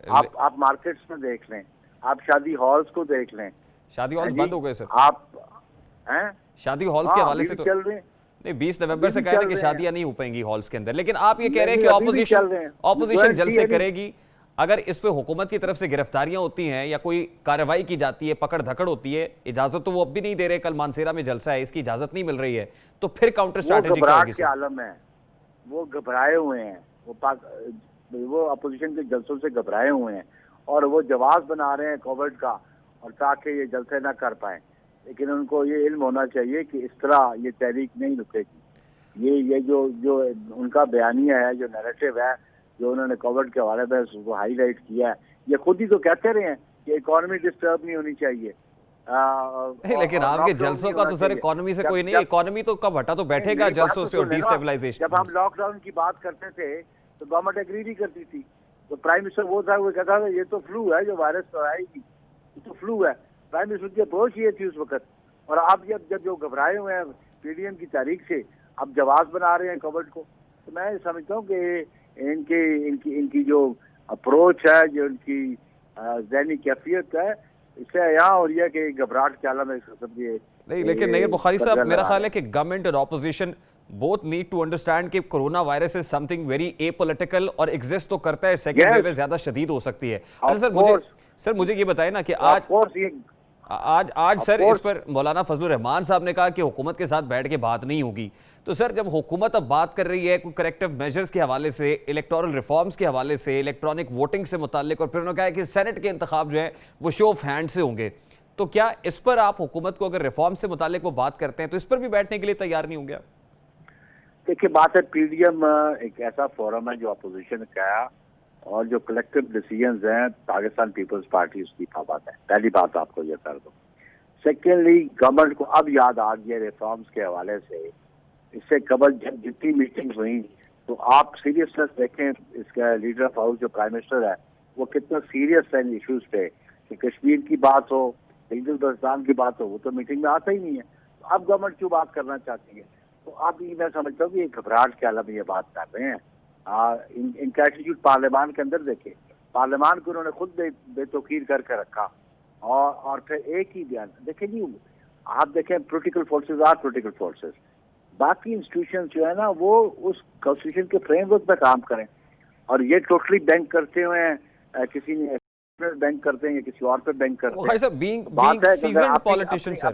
आप मार्केट्स में देख लें, आप शादी हॉल्स को देख लें। शादी हॉल्स बंद हो गए सर, आप हैं शादी हॉल्स के हवाले से तो चल रहे। नहीं, 20 नवंबर से कह रहे हैं कि शादियां नहीं हो पाएंगी हॉल्स के अंदर, लेकिन आप ये कह रहे हैं कि ऑपोजिशन जलसे करेगी। अगर इस पे हुकूमत की तरफ से गिरफ्तारियां होती हैं या कोई कार्रवाई की जाती है, पकड़ धकड़ होती है, इजाजत तो वो अब भी नहीं दे रहे, कल मानसेरा में जलसा है, इसकी इजाजत नहीं मिल रही है, तो फिर काउंटर स्ट्रैटेजी क्या होगी? आलम है, वो घबराए हुए हैं, वो अपोजिशन के जलसों से घबराए हुए हैं और वो जवाब बना रहे हैं कोविड का, और ताकि ये जलसे ना कर पाए। लेकिन उनको ये इल्म होना चाहिए कि इस तरह ये तहरीक नहीं रुकेगी। ये जो उनका बयानिया है, जो नैरेटिव है, जो उन्होंने कोविड के हवाले में उसको हाईलाइट किया है, ये खुद ही तो कहते रहे हैं कि इकोनॉमी डिस्टर्ब नहीं होनी चाहिए। लेकिन आपके जलसों का तो सर इकोनॉमी से कोई नहीं, इकोनॉमी तो कब हटा तो बैठेगा जलसों से और डिस्टेबलाइजेशन। जब हम लॉकडाउन की बात करते थे तो गवर्नमेंट एग्री नहीं करती थी, तो प्राइम मिनिस्टर वो था, वो कहता था ये तो फ्लू है, जो वायरस तो आएगी, ये तो फ्लू है। प्राइम मिनिस्टर की अप्रोच ये थी उस वक्त। और आप जब जो घबराए हुए हैं PDM की तारीख से, अब जवाब बना रहे हैं कोविड को, तो मैं समझता हूँ कि इनकी जो अप्रोच है, जो इनकी ज़हनी कैफियत है, इससे यहाँ हो रही है कि घबराहट के आलम है इस किस्म की। नहीं, लेकिन नईर बुखारी साहब, मेरा ख्याल है कि गवर्नमेंट और opposition both need to understand कि corona virus is something very apolitical और एग्जिस्ट तो करता है, सेकंड वेव ज्यादा शदीद हो सकती है। अच्छा सर, मुझे ये बताएं ना कि आज सर इस पर मौलाना फजलुर रहमान साहब ने कहा कि हुकूमत के साथ बैठ के बात नहीं होगी। तो सर, जब हुकूमत अब बात कर रही है कोई करेक्टिव मेजर्स के हवाले से, इलेक्टोरल रिफॉर्म्स के हवाले से, इलेक्ट्रॉनिक वोटिंग से मुतालिक, और फिर उन्होंने कहा कि सेनेट के इंतखाब जो है वो शो ऑफ हैंड से होंगे, तो क्या इस पर आप हुकूमत को अगर रिफॉर्म से मुतालिक वो बात करते हैं तो इस पर भी बैठने के लिए तैयार नहीं होंगे? देखिए, बात है पीडीएम एक ऐसा फोरम है जो अपोजिशन का है और जो कलेक्टिव डिसीजंस हैं पाकिस्तान पीपल्स पार्टी उसकी पाबंद है। पहली बात आपको ये कर दो। सेकेंडली, गवर्नमेंट को अब याद आ गया रिफॉर्म्स के हवाले से, इससे कबल जब जितनी मीटिंग्स हुई तो आप सीरियसनेस देखें, इसका लीडर ऑफ हाउस जो प्राइम मिनिस्टर है वो कितना सीरियस है इन इशूज पे, कि कश्मीर की बात हो, बल्तिस्तान की बात हो, वो तो मीटिंग में आता ही नहीं है। तो अब गवर्नमेंट क्यों बात करना चाहती है? तो अब ये मैं समझता हूँ कि ये घबराहट के आलम ये बात कर रहे हैं। इनका एटीट्यूड पार्लियामान के अंदर देखे, पार्लियामान को उन्होंने खुद बेतौकीर करके रखा और फिर एक ही बयान देखें जी, आप देखें political forces are political forces, बाकी इंस्टीट्यूशन जो है ना वो उस कॉन्स्टिट्यूशन के फ्रेमवर्क पे काम करें, और ये टोटली बैंक करते हुए किसी ने बैंक करते हैं या किसी और पे बैंक करते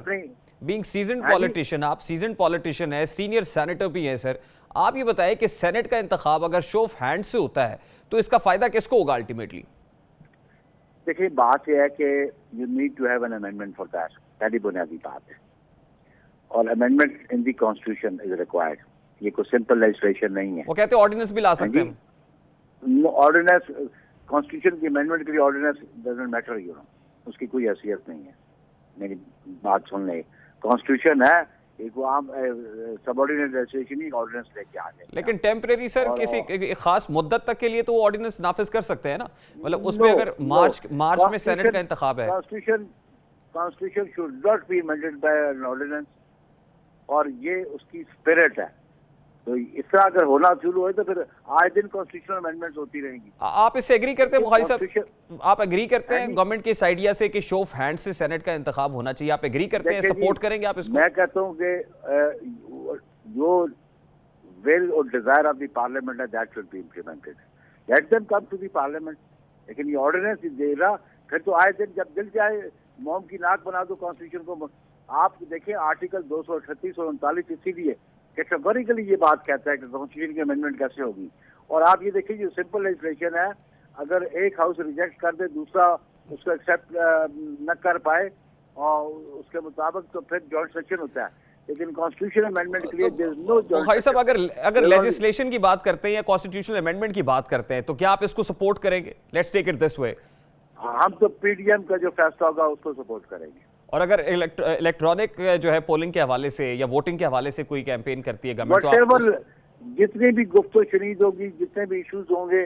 हैं। बीइंग सीजन्ड पॉलिटिशियन, आप सीजन्ड पॉलिटिशियन है, सीनियर सेनेटर भी हैं सर, आप ये बताएं कि सेनेट का इंतखाब अगर शो ऑफ हैंड से होता है तो इसका फायदा किसको होगा अल्टीमेटली? देखिए, बात यह है कि you need to have an amendment for that, पहली बुनियादी बात है, और amendment in the constitution is required. ये कोई सिंपल लेजिस्लेशन नहीं है। वो कहते हैं ऑर्डिनेंस भी ला सकते हैं। ऑर्डिनेंस, कॉन्स्टिट्यूशन की अमेंडमेंट के लिए ordinance doesn't matter, you know, उसकी कोई हैसियत नहीं है। मेरी बात सुन ले, कॉन्स्टिट्यूशन है एक, वो आम सबऑर्डिनेट लेजिस्लेशन ही ऑर्डिनेंस लेके आ गए। लेकिन टेम्परेरी सर, किसी खास मुद्दत तक के लिए तो वो ऑर्डिनेंस नाफिज कर सकते हैं ना, मतलब उसमें अगर मार्च में सेनेट का इंतखाब है। Constitution should not be amended by an ordinance, और ये उसकी स्पिरिट है। तो इस तरह अगर होना शुरू हो तो फिर आए दिन कॉन्स्टिट्यूशनल अमेंडमेंट्स होती रहेंगी। आप इससे एग्री करते हैं बुखारी साहब? आप एग्री करते हैं गवर्नमेंट के इस आइडिया से कि शो ऑफ हैंड से सेनेट का इंतखाब होना चाहिए? आप एग्री करते हैं, सपोर्ट करेंगे आप इसको? मैं कहता हूँ कि जो विल और डिजायर ऑफ द पार्लियामेंट है that should be implemented, let them come to the parliament. लेकिन ये ऑर्डिनेंस दे रहा, फिर तो आए दिन जब दिल जाए मोम की नाक बना दो कॉन्स्टिट्यूशन को। आप देखिए आर्टिकल 238 और 39 इसीलिए कैटेगोरिकली ये बात कहता है कि कॉन्स्टिट्यूशन की अमेंडमेंट कैसे होगी। और आप ये देखिए, जो सिंपल लेजिस्लेशन है, अगर एक हाउस रिजेक्ट कर दे, दूसरा उसको एक्सेप्ट न कर पाए और उसके मुताबिक, तो फिर जॉइंट सेशन होता है। लेकिन कॉन्स्टिट्यूशन अमेंडमेंट के लिए देयर इज नो जॉइंट। भाई साहब, अगर लेजिस्लेशन की बात करते हैं या कॉन्स्टिट्यूशनल अमेंडमेंट की बात करते हैं तो क्या आप इसको सपोर्ट करेंगे? Let's take it this way, हम तो पीडीएम का जो फैसला होगा उसको सपोर्ट करेंगे। और अगर इलेक्ट्रॉनिक जो है पोलिंग के हवाले से या वोटिंग के हवाले से कोई कैंपेन करती है गवर्नमेंट, तो जितनी भी गुफ्तो शनीद होगी, जितने भी इश्यूज होंगे,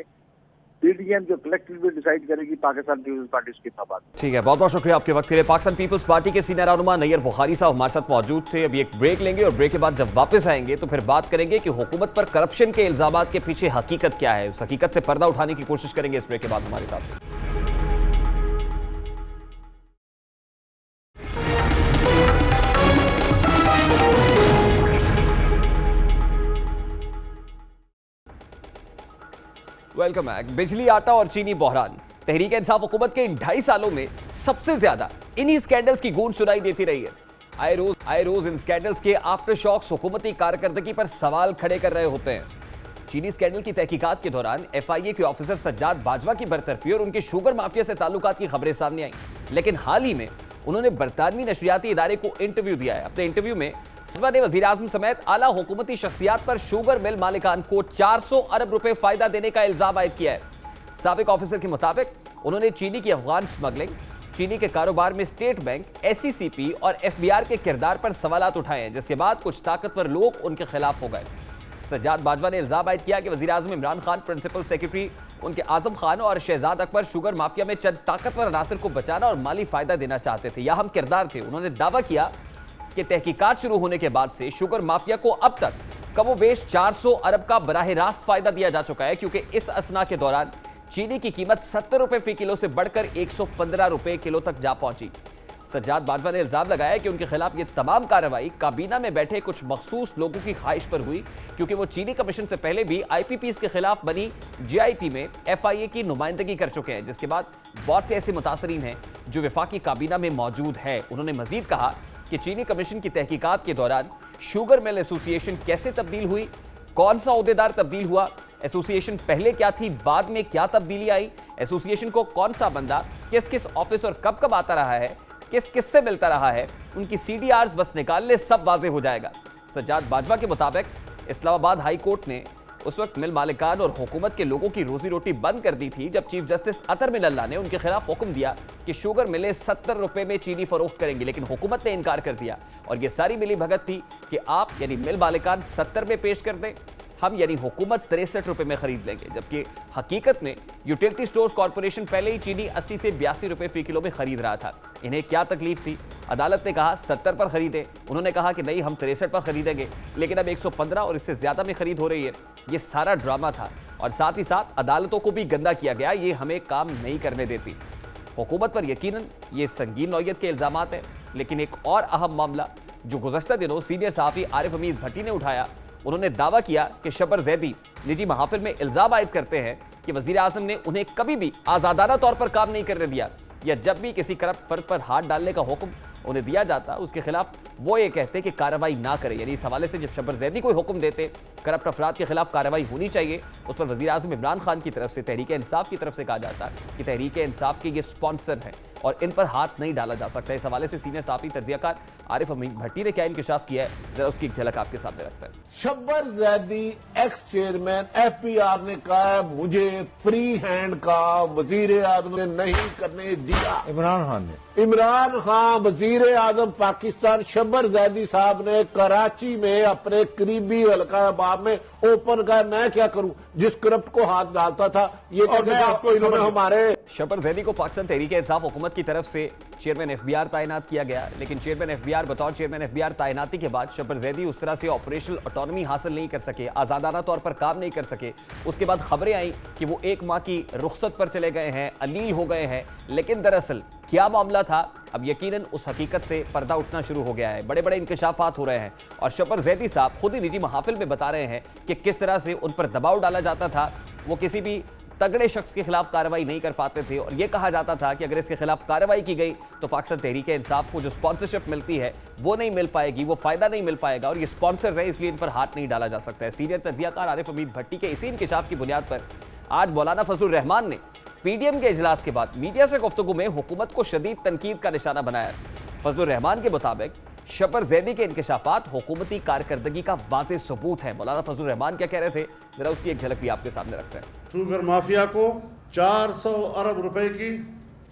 पीडीएम जो कलेक्टिवली डिसाइड करेगी, पाकिस्तान पीपल्स पार्टी उसकी बात। ठीक है, बहुत बहुत शुक्रिया आपके वक्त के लिए। पाकिस्तान पीपल्स पार्टी के सीनियर रहनुमा नैयर बुखारी साहब हमारे साथ मौजूद थे। अभी एक ब्रेक लेंगे और ब्रेक के बाद जब वापस आएंगे तो फिर बात करेंगे कि हुकूमत पर करप्शन के इल्जामात के पीछे हकीकत क्या है। उस हकीकत से पर्दा उठाने की कोशिश करेंगे इस ब्रेक के बाद हमारे साथ। Welcome back. बिजली, आटा और चीनी बहरान, तहरीक इंसाफ हुकूमत के इन 2.5 सालों में सबसे ज्यादा इन्हीं स्कैंडल्स की गूंज सुनाई देती रही है। आए रोज इन स्कैंडल्स के आफ्टर शॉक्स हुकूमती कारकर्दगी पर सवाल खड़े कर रहे होते हैं। चीनी स्कैंडल की तहकीकात के दौरान FIA के ऑफिसर सज्जाद बाजवा की बरतरफी और उनके शुगर माफिया से ताल्लुकात की खबरें सामने आई, लेकिन हाल ही में उन्होंने बरतानवी नशरियाती इदारे को इंटरव्यू दिया है। अपने इंटरव्यू में सज्जाद ने वजीर आजम समेत आला हुकूमती शख्सियात पर शुगर मिल मालिकान को 400 अरब रुपए फायदा देने का इल्जाम आयद किया है। साबिक ऑफिसर के मुताबिक उन्होंने चीनी की अफगान स्मगलिंग, चीनी के कारोबार में स्टेट बैंक, SCCP और FBR के किरदार पर सवालात उठाए हैं, जिसके बाद कुछ ताकतवर लोग उनके खिलाफ हो गए। सज्जाद बाजवा ने इल्जाम आयद किया कि वजीर आजम इमरान खान, प्रिंसिपल सेक्रेटरी उनके आजम खान और शहजाद अकबर शुगर माफिया में चंद ताकतवर अनासर को बचाना और माली फायदा देना चाहते थे या हम किरदार थे। उन्होंने दावा किया कि तहकीकात शुरू होने के बाद से शुगर माफिया को अब तक कमोबेश 400 अरब का बराह रास्त फायदा दिया जा चुका है, क्योंकि इस असना के दौरान चीनी की कीमत 70 रुपए फी किलो से बढ़कर 115 रुपए किलो तक जा पहुंची। सज्जाद बाजवा ने इल्जाम लगाया कि उनके खिलाफ ये तमाम कार्रवाई काबीना में बैठे कुछ मखसूस लोगों की ख्वाहिश पर हुई, क्योंकि वो चीनी कमीशन से पहले भी IPPs के खिलाफ बनी GIT में FIA की नुमाइंदगी कर चुके हैं, जिसके बाद बहुत से ऐसे मुतासरीन हैं जो वफाकी काबीना में मौजूद है। उन्होंने मजीद कहा कि चीनी कमीशन की तहकीकात के दौरान शुगर मिल एसोसिएशन कैसे तब्दील हुई, कौन सा ओहदेदार तब्दील हुआ, एसोसिएशन पहले क्या थी, बाद में क्या तब्दीली आई, एसोसिएशन को कौन सा बंदा किस किस ऑफिस और कब कब आता रहा है, किस किस से मिलता रहा है, उनकी CDRs बस निकाल ले, सब वाजे हो जाएगा। सज्जाद बाजवा के मुताबिक इस्लामाबाद हाई कोर्ट ने उस वक्त मिल मालिकान और हुकूमत के लोगों की रोजी रोटी बंद कर दी थी जब चीफ जस्टिस अतर मिनल्ला ने उनके खिलाफ हुक्म दिया कि शुगर मिलें 70 रुपए में चीनी फरोख्त करेंगी, लेकिन हुकूमत ने इनकार कर दिया। और ये सारी मिली भगत थी कि आप यानी मिल मालिकान 70 में पेश कर दें, हम यानी हुकूमत 63 रुपए में खरीद लेंगे, जबकि हकीकत में यूटिलिटी स्टोर्स कॉर्पोरेशन पहले ही चीनी 80 से 82 रुपए फी किलो में खरीद रहा था। इन्हें क्या तकलीफ थी? अदालत ने कहा 70 पर खरीदें, उन्होंने कहा कि नहीं हम 63 पर खरीदेंगे, लेकिन अब 115 और इससे ज्यादा में खरीद हो रही है। ये सारा ड्रामा था और साथ ही साथ अदालतों को भी गंदा किया गया, ये हमें काम नहीं करने देती। हुकूमत पर यकीनन ये संगीन नौयत के इल्जाम हैं, लेकिन एक और अहम मामला जो गुज़श्ता दिनों सीनियर सहाफ़ी आरिफ हमीद भट्टी ने उठाया, उन्होंने दावा किया कि शबर जैदी निजी महाफिल में इल्जाम आयद करते हैं कि वज़ीर आज़म ने उन्हें कभी भी आज़ादाना तौर पर काम नहीं करने दिया, या जब भी किसी करप्ट फर्द पर हाथ डालने का हुक्म उन्हें दिया जाता उसके खिलाफ वो ये कहते कि कार्रवाई ना करें। यानी इस हवाले से जब शबर जैदी कोई हुक्म देते करप्ट अफराद के खिलाफ कार्रवाई होनी चाहिए, उस पर वज़ीर आज़म इमरान खान की तरफ से तहरीक इंसाफ की तरफ से कहा जाता कि तहरीक इंसाफ के ये स्पॉन्सर हैं और इन पर हाथ नहीं डाला जा सकता। इस हवाले से सीनियर साफ़ी तज्ज़ियाकार आरिफ हमीद भट्टी ने क्या इंकशाफ किया है, जरा उसकी एक झलक आपके सामने रखता है। Shabbar Zaidi x chairman FPR ने कहा मुझे फ्री हैंड का वजीर आजम ने नहीं करने दिया। इमरान खान वजीर आजम पाकिस्तान शब्बर जैदी साहब ने कराची में अपने करीबी हल्का बाब में ओपन कहा मैं क्या करूं, जिस करप्ट को हाथ डालता था ये आपको इन्होंने हमारे शबर जैदी को पाकिस्तान तहरीक इंसाफ हुकूमत की तरफ से चेयरमैन FBR तैनात किया गया, लेकिन चेयरमैन FBR बतौर चेयरमैन FBR तैनाती के बाद शबर जैदी उस तरह से ऑपरेशनल ऑटोनॉमी हासिल नहीं कर सके, आज़ादाना तौर पर काम नहीं कर सके। उसके बाद खबरें आई कि वो 1 माह की रुख्सत पर चले गए हैं, अलील हो गए हैं, लेकिन दरअसल क्या मामला था अब यकीनन उस हकीकत से पर्दा उठना शुरू हो गया है। बड़े बड़े इंकशाफात हो रहे हैं और शबर जैदी साहब खुद ही निजी महाफिल में बता रहे हैं कि किस तरह से उन पर दबाव डाला जाता था, वो किसी भी तगड़े शख्स के खिलाफ कार्रवाई नहीं कर पाते थे और यह कहा जाता था कि अगर इसके खिलाफ कार्रवाई की गई तो पाकिस्तान तहरीक इंसाफ को जो स्पॉन्सरशिप मिलती है वो नहीं मिल पाएगी, वो फायदा नहीं मिल पाएगा और ये स्पॉन्सर्स है इसलिए इन पर हाथ नहीं डाला जा सकता है। सीनियर तज्ज़ियाकार आरिफ हमीद भट्टी के इसी इंकशाफ की बुनियाद पर आज मौलाना फजलुर रहमान ने PDM के इजलास के बाद मीडिया से गुफ्तगू में हुकूमत को शदीद तनकीद का निशाना बनाया। फजलुर रहमान के मुताबिक शबर जैदी के इंकशाफात हुकूमती कारकर्दगी का वाज़ेह सबूत है। मौलाना फजलुर रहमान क्या कह रहे थे, जरा उसकी एक झलक भी आपके सामने रखते हैं। शुगर माफिया को 400 अरब रुपए की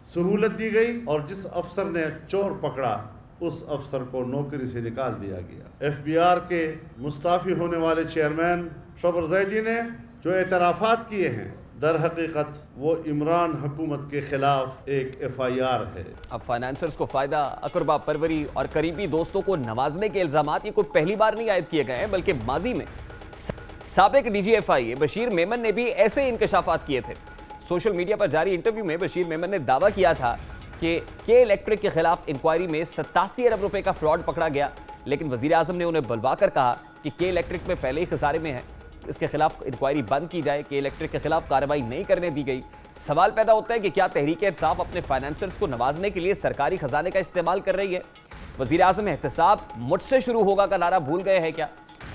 सहूलत दी गई और जिस अफसर ने चोर पकड़ा उस अफसर को नौकरी से निकाल दिया गया। FBR के मुस्ताफी होने वाले चेयरमैन शबर जैदी ने जो एतराफ़ात किए हैं दर हकीकत वो इमरान हुकूमत के खिलाफ एक FIR है। अब फाइनेंसर्स को फायदा, अकरबा परवरी और करीबी दोस्तों को नवाजने के इल्जामात ये कोई पहली बार नहीं आयद किए गए हैं, बल्कि माजी में साबिक DG FIA बशीर मेमन ने भी ऐसे इंकशाफात किए थे। सोशल मीडिया पर जारी इंटरव्यू में बशीर मेमन ने दावा किया था कि के इलेक्ट्रिक के खिलाफ इंक्वायरी में 87 अरब रुपए का फ्रॉड पकड़ा गया, लेकिन वजीर आजम ने उन्हें बुलवा कर कहा कि के इलेक्ट्रिक में पहले ही खसारे में है, इसके खिलाफ इंक्वायरी बंद की जाए, कि इलेक्ट्रिक के खिलाफ कार्रवाई नहीं करने दी गई। सवाल पैदा होता है कि क्या तहरीक इंसाफ अपने फाइनेंसर्स को नवाजने के लिए सरकारी खजाने का इस्तेमाल कर रही है? वजीर आजम एहतसाब मुझसे शुरू होगा का नारा भूल गए हैं क्या?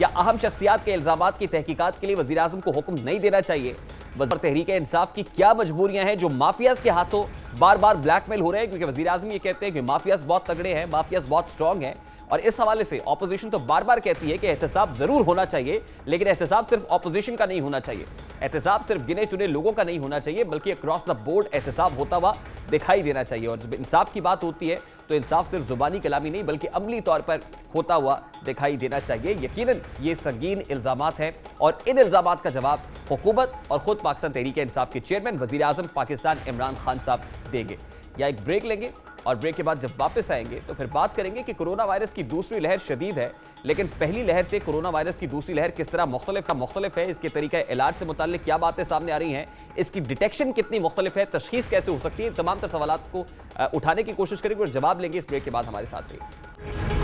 अहम शख्सियात के इल्जामात की तहकीकात के लिए वजीर आजम को हुक्म नहीं देना चाहिए? वज़ीर तहरीक इंसाफ की क्या मजबूरियां हैं जो माफियाज के हाथों बार बार ब्लैकमेल हो रहे हैं? क्योंकि वजीर आजम ये कहते हैं कि माफियाज बहुत तगड़े हैं, माफियाज बहुत स्ट्रांग हैं, और इस हवाले से ऑपोजिशन तो बार बार कहती है कि एहतसाब जरूर होना चाहिए, लेकिन एहतसाब सिर्फ ऑपोजिशन का नहीं होना चाहिए, एहतसाब सिर्फ गिने चुने लोगों का नहीं होना चाहिए, बल्कि अक्रॉस द बोर्ड एहतसाब होता हुआ दिखाई देना चाहिए। और जब इंसाफ की बात होती है तो इंसाफ सिर्फ जुबानी कलामी नहीं बल्कि अमली तौर पर होता हुआ दिखाई देना चाहिए। यकीनन ये संगीन इल्जामात हैं और इन इल्जामात का जवाब हुकूमत और खुद पाकिस्तान तहरीक इंसाफ के चेयरमैन वजीर आजम पाकिस्तान इमरान खान साहब देंगे। या एक ब्रेक लेंगे, और ब्रेक के बाद जब वापस आएंगे तो फिर बात करेंगे कि कोरोना वायरस की दूसरी लहर शदीद है, लेकिन पहली लहर से कोरोना वायरस की दूसरी लहर किस तरह मुख्तलिफ है, इसके तरीका इलाज से मुताल्लिक क्या बातें सामने आ रही हैं, इसकी डिटेक्शन कितनी मुख्तलिफ है, तशखीस कैसे हो सकती है, तमाम तर सवालात को उठाने की कोशिश करेंगे और जवाब लेंगे इस ब्रेक के बाद। हमारे साथ रहिए।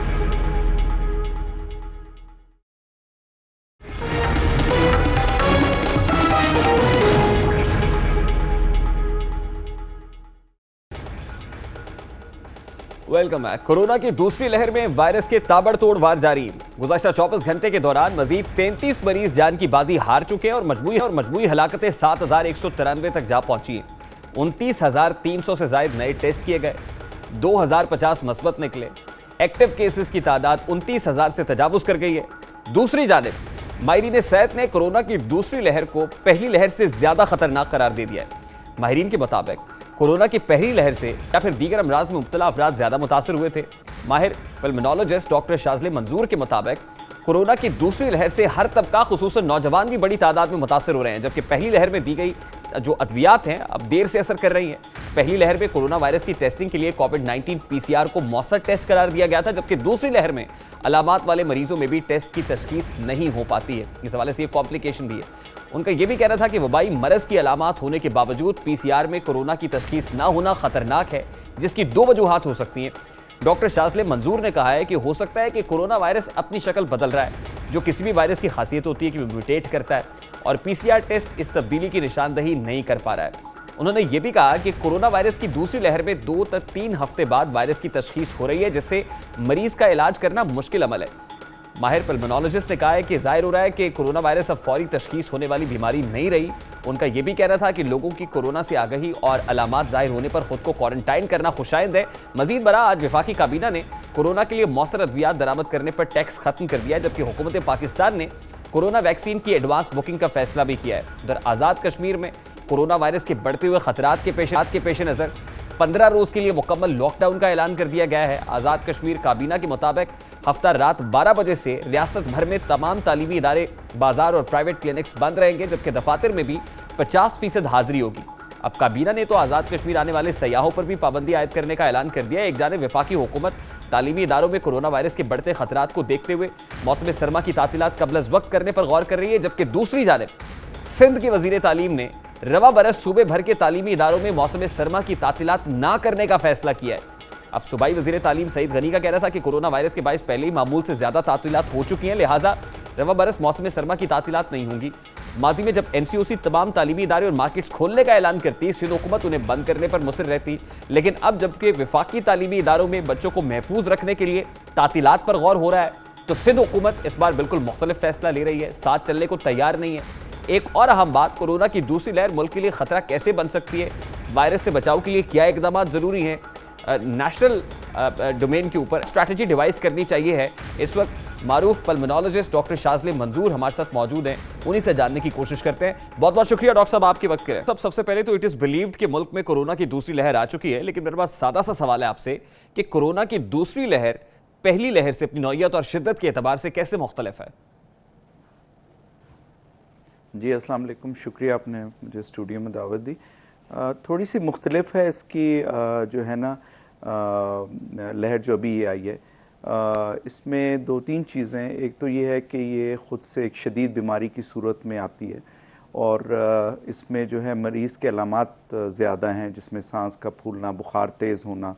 Welcome back. कोरोना की दूसरी लहर में वायरस के ताबड़तोड़ वार जारी। गुज़श्ता 24 घंटे के दौरान मजीद 33 मरीज जान की बाजी हार चुके हैं और मजमूई हलाकतें 7,193 तक जा पहुंची हैं। 29,300 से ज्यादा नए टेस्ट किए गए, 2,050 मस्बत निकले। एक्टिव केसेस की तादाद 29,000 से तजावुज कर गई है। दूसरी जानिब माहिरीन सेहत ने कोरोना की दूसरी लहर को पहली लहर से ज्यादा खतरनाक करार दे दिया है। माहिरीन के मुताबिक कोरोना की पहली लहर से या फिर दीगर अमराज में मुब्तला अफराद ज्यादा मुतासर हुए थे। माहिर पल्मोनोलॉजिस्ट डॉक्टर शाज़ले मंजूर के मुताबिक कोरोना की दूसरी लहर से हर तबका खुसूसन नौजवान भी बड़ी तादाद में मुतासर हो रहे हैं, जबकि पहली लहर में दी गई जो अद्वियात हैं अब देर से असर कर रही हैं। पहली लहर में कोरोना वायरस की टेस्टिंग के लिए कोविड-19 PCR को मौसर टेस्ट करार दिया गया था, जबकि दूसरी लहर में अलामात वाले मरीजों में भी टेस्ट की तशखीस नहीं हो पाती है। इस हवाले से ये कॉम्प्लिकेशन भी है। उनका यह भी कहना था कि वबाई मरज की अलामात होने के बावजूद PCR में कोरोना की तशखीस ना होना खतरनाक है, जिसकी दो वजूहात हो सकती हैं। डॉक्टर शाज़ले मंजूर ने कहा है कि हो सकता है कि कोरोना वायरस अपनी शक्ल बदल रहा है, जो किसी भी वायरस की खासियत होती है कि वो म्यूटेट करता है, और PCR टेस्ट इस तब्दीली की निशानदही नहीं कर पा रहा है। उन्होंने ये भी कहा कि कोरोना वायरस की दूसरी लहर में 2 से 3 हफ्ते बाद वायरस की तशखीस हो रही है, जिससे मरीज का इलाज करना मुश्किल अमल है। माहिर पल्मोनोलॉजिस्ट ने कहा है कि जाहिर हो रहा है कि कोरोना वायरस अब फौरी तशखीस होने वाली बीमारी नहीं रही। उनका यह भी कहना था कि लोगों की कोरोना से आगाही और अलामात जाहिर होने पर खुद को क्वारंटाइन करना खुशाइंद है। मजीद बरा, आज वफाकी काबीना ने कोरोना के लिए मौसर अद्वियात दरामद करने पर टैक्स खत्म कर दिया, जबकि हुकूमत पाकिस्तान ने कोरोना वैक्सीन की एडवांस बुकिंग का फैसला भी किया है। उधर आज़ाद कश्मीर में कोरोना वायरस के बढ़ते हुए खतरात के पेश नज़र 15 रोज के लिए मुकम्मल लॉकडाउन का ऐलान कर दिया गया है। आज़ाद कश्मीर काबीना के मुताबिक हफ्ता रात 12 बजे से रियासत भर में तमाम तालीमी इदारे, बाजार और प्राइवेट क्लिनिक्स बंद रहेंगे, जबकि दफातर में भी 50% हाजिरी होगी। अब काबीना ने तो आज़ाद कश्मीर आने वाले सयाहों पर भी पाबंदी आयद करने का ऐलान कर दिया है। एक जानिब वफाकी हुकूमत तालीमी इदारों में कोरोना वायरस के बढ़ते खतरात को देखते हुए मौसम सरमा की तातीलात कबल अज़ वक्त करने पर गौर कर रही है, जबकि दूसरी जानिब सिंध के वजीर तालीम ने रवा बरस सूबे भर के तालीमी इदारों में मौसम सरमा की तातीलात ना करने का फैसला किया है। अब सूबाई वजीर तालीम सईद गनी का कहना था कि कोरोना वायरस के बायस पहले ही मामूल से ज्यादा तातीलात हो चुकी हैं, लिहाजा रवा बरस मौसम सरमा की तातीलात नहीं होंगी। माजी में जब NCOC तमाम तालीमी इदारे और मार्केट्स खोलने का ऐलान करती, सिंध हुकूमत उन्हें बंद करने पर मुसर रहती, लेकिन अब जबकि वफाकी तालीमी इदारों में बच्चों को महफूज रखने के लिए तातीलात पर गौर हो रहा है, तो सिंध हुकूमत इस बार बिल्कुल मुख्तलिफ फैसला ले रही है, साथ चलने को तैयार नहीं है। एक और अहम बात, कोरोना की दूसरी लहर मुल्क के लिए खतरा कैसे बन सकती है, वायरस से बचाव के लिए क्या इकदाम जरूरी हैं, नेशनल डोमेन के ऊपर स्ट्रैटेजी डिवाइस करनी चाहिए है। इस वक्त मारूफ पल्मोनोलॉजिस्ट डॉक्टर शाज़ले मंजूर हमारे साथ मौजूद हैं, उन्हीं से जानने की कोशिश करते हैं। बहुत बहुत शुक्रिया डॉक्टर साहब आपके वक्त के लिए। सबसे पहले तो इट इज़ बिलीव्ड कि मुल्क में कोरोना की दूसरी लहर आ चुकी है, लेकिन मेरे पास सादा सा सवाल है आपसे कि कोरोना की दूसरी लहर पहली लहर से अपनी नौइयत और शिद्दत के एतबार से कैसे मुख्तलिफ है? जी अस्सलाम वालेकुम, शुक्रिया आपने मुझे स्टूडियो में दावत दी। थोड़ी सी मुख्तलिफ है इसकी जो है ना लहर जो अभी ये आई है, इसमें 2-3 चीज़ें। एक तो ये है कि ये ख़ुद से एक शदीद बीमारी की सूरत में आती है और इसमें जो है मरीज़ के अलामात ज़्यादा हैं, जिसमें सांस का फूलना, बुखार तेज़ होना,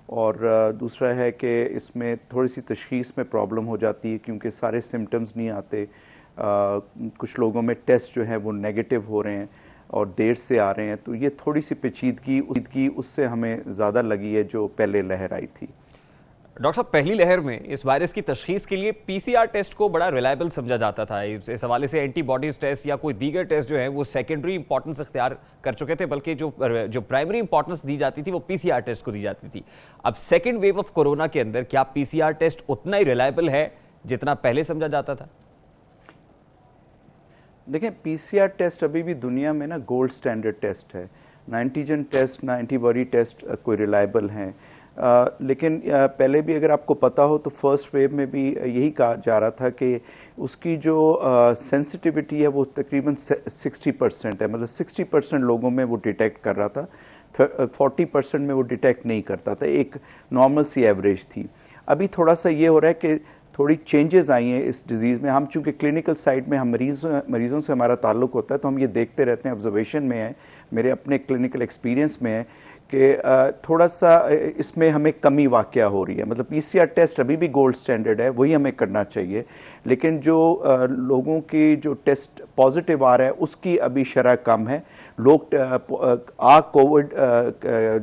और दूसरा है कि इसमें थोड़ी सी तशख़ीस में प्रॉब्लम हो जाती है क्योंकि सारे सिम्टम्स नहीं आते। कुछ लोगों में टेस्ट जो है वो नेगेटिव हो रहे हैं और देर से आ रहे हैं, तो ये थोड़ी सी पेचीदगी उससे हमें ज़्यादा लगी है जो पहले लहर आई थी। डॉक्टर साहब, पहली लहर में इस वायरस की तशखीस के लिए PCR टेस्ट को बड़ा रिलायबल समझा जाता था। इस हवाले से एंटीबॉडीज़ टेस्ट या कोई दीगर टेस्ट जो है वो सेकेंडरी इंपॉर्टेंस इख्तियार कर चुके थे, बल्कि जो प्राइमरी इंपॉर्टेंस दी जाती थी वो PCR टेस्ट को दी जाती थी। अब सेकेंड वेव ऑफ कोरोना के अंदर क्या PCR टेस्ट उतना ही रिलायबल है जितना पहले समझा जाता था? देखें, PCR टेस्ट अभी भी दुनिया में ना गोल्ड स्टैंडर्ड टेस्ट है। ना एंटीजन टेस्ट, ना एंटीबॉडी टेस्ट कोई रिलायबल हैं। लेकिन पहले भी अगर आपको पता हो तो फर्स्ट वेव में भी यही कहा जा रहा था कि उसकी जो सेंसिटिविटी है वो तकरीबन 60% है, मतलब 60% लोगों में वो डिटेक्ट कर रहा था, 40% में वो डिटेक्ट नहीं करता था, एक नॉर्मल सी एवरेज थी। अभी थोड़ा सा ये हो रहा है कि थोड़ी चेंजेस आई हैं इस डिज़ीज़ में। हम चूँकि क्लिनिकल साइड में हम मरीज़ों से हमारा ताल्लुक़ होता है, तो हम ये देखते रहते हैं, ऑब्जर्वेशन में है, मेरे अपने क्लिनिकल एक्सपीरियंस में है कि थोड़ा सा इसमें हमें कमी वाक़या हो रही है। मतलब PCR टेस्ट अभी भी गोल्ड स्टैंडर्ड है, वही हमें करना चाहिए, लेकिन जो लोगों की जो टेस्ट पॉजिटिव आ रहा है उसकी अभी शरह कम है। लोग कोविड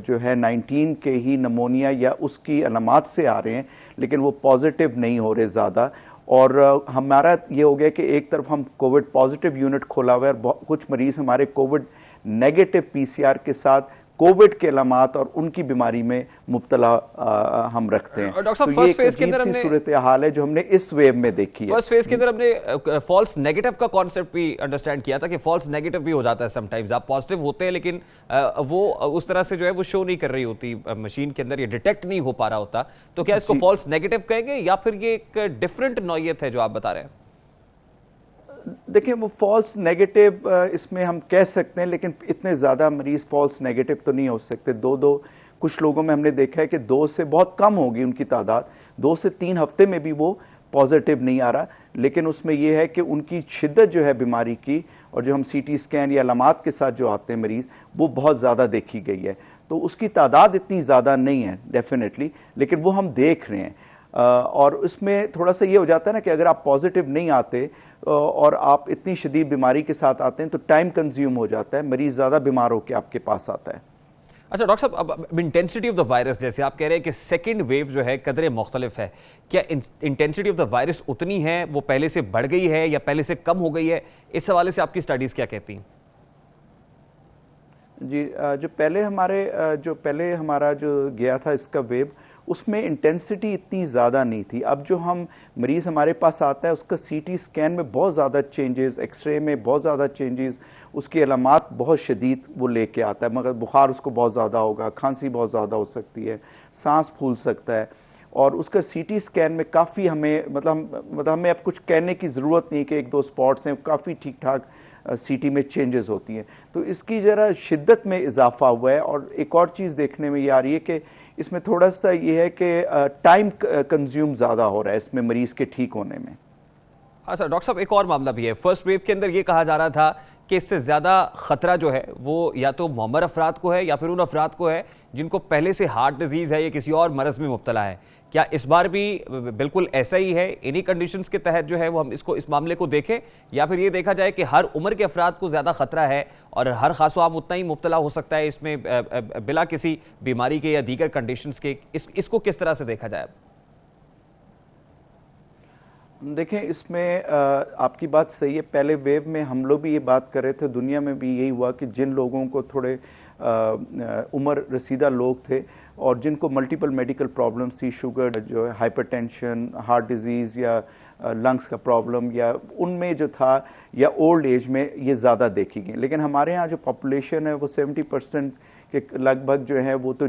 जो है 19 के ही नमोनिया या उसकी अलामात से आ रहे हैं, लेकिन वो पॉजिटिव नहीं हो रहे ज़्यादा। और हमारा ये हो गया कि एक तरफ हम कोविड पॉजिटिव यूनिट खोला हुआ है और कुछ मरीज़ हमारे कोविड नेगेटिव PCR के साथ कोविड के अलामात और उनकी बीमारी में मुब्तला हम रखते हैं। डॉक्टर साहब, तो ये एक अजीब सी सूरत हाल है जो हमने इस वेव में देखी है। फर्स्ट फेज के अंदर हमने फॉल्स नेगेटिव का कॉन्सेप्ट भी अंडरस्टैंड किया था कि फॉल्स नेगेटिव भी हो जाता है समटाइम्स। आप पॉजिटिव होते हैं लेकिन वो उस तरह से जो है वो शो नहीं कर रही होती मशीन के अंदर, ये डिटेक्ट नहीं हो पा रहा होता। तो क्या इसको फॉल्स नेगेटिव कहेंगे या फिर ये एक डिफरेंट नौयत है जो आप बता रहे हैं? देखिए, वो फॉल्स नेगेटिव इसमें हम कह सकते हैं, लेकिन इतने ज़्यादा मरीज़ फॉल्स नेगेटिव तो नहीं हो सकते। कुछ लोगों में हमने देखा है कि 2 से बहुत कम होगी उनकी तादाद, 2 से 3 हफ्ते में भी वो पॉजिटिव नहीं आ रहा, लेकिन उसमें यह है कि उनकी शिद्दत जो है बीमारी की और जो हम CT स्कैन या अलामात के साथ जो आते हैं मरीज़, वो बहुत ज़्यादा देखी गई है। तो उसकी तादाद इतनी ज़्यादा नहीं है डेफिनेटली, लेकिन वो हम देख रहे हैं। और उसमें थोड़ा सा ये हो जाता है ना कि अगर आप पॉजिटिव नहीं आते और आप इतनी शदीद बीमारी के साथ आते हैं तो टाइम कंज्यूम हो जाता है, मरीज़ ज़्यादा बीमार होकर आपके पास आता है। अच्छा डॉक्टर साहब, अब इंटेंसिटी ऑफ द वायरस, जैसे आप कह रहे हैं कि सेकेंड वेव जो है कदरे मुख्तलिफ है, क्या इंटेंसिटी ऑफ द वायरस उतनी है, वो पहले से बढ़ गई है या पहले से कम हो गई है? इस हवाले से आपकी स्टडीज़ क्या कहती हैं? जी, जो पहले हमारा जो गया था इसका वेव, उसमें इंटेंसिटी इतनी ज़्यादा नहीं थी। अब जो हम मरीज़ हमारे पास आता है उसका CT स्कैन में बहुत ज़्यादा चेंजेस, एक्सरे में बहुत ज़्यादा चेंजेस, उसकी अलामात बहुत शदीद वो लेके आता है, मगर बुखार उसको बहुत ज़्यादा होगा, खांसी बहुत ज़्यादा हो सकती है, सांस फूल सकता है। और उसका CT स्कैन में काफ़ी हमें मतलब हमें अब कुछ कहने की ज़रूरत नहीं कि 1-2 स्पॉट्स हैं, काफ़ी ठीक ठाक CT में चेंजेस होती हैं। तो इसकी ज़रा शिद्दत में इजाफा हुआ है। और एक और चीज़ देखने में ये आ रही है कि इसमें थोड़ा सा ये है कि टाइम कंज्यूम ज़्यादा हो रहा है इसमें मरीज़ के ठीक होने में। अच्छा डॉक्टर साहब, एक और मामला भी है। फर्स्ट वेव के अंदर ये कहा जा रहा था कि इससे ज़्यादा ख़तरा जो है वो या तो मुअम्मर अफराद को है या फिर उन अफराद को है जिनको पहले से हार्ट डिजीज़ है या किसी और मरज़ में मुब्तला है। क्या इस बार भी बिल्कुल ऐसा ही है? इन्हीं कंडीशंस के तहत जो है वो हम इस मामले को देखें, या फिर ये देखा जाए कि हर उम्र के अफराद को ज़्यादा ख़तरा है और हर खास आम उतना ही मुब्तला हो सकता है इसमें बिला किसी बीमारी के या दीगर कंडीशंस के? इसको किस तरह से देखा जाए? देखें, इसमें आपकी बात सही है। पहले वेव में हम लोग भी ये बात कर रहे थे, दुनिया में भी यही हुआ कि जिन लोगों को थोड़े उम्र रसीदा लोग थे और जिनको मल्टीपल मेडिकल प्रॉब्लम्स थी, शुगर जो है, हाइपरटेंशन, हार्ट डिजीज़ या लंग्स का प्रॉब्लम, या उनमें जो था, या ओल्ड एज में ये ज़्यादा देखी गई। लेकिन हमारे यहाँ जो पॉपुलेशन है वो 70% के लगभग जो है वो तो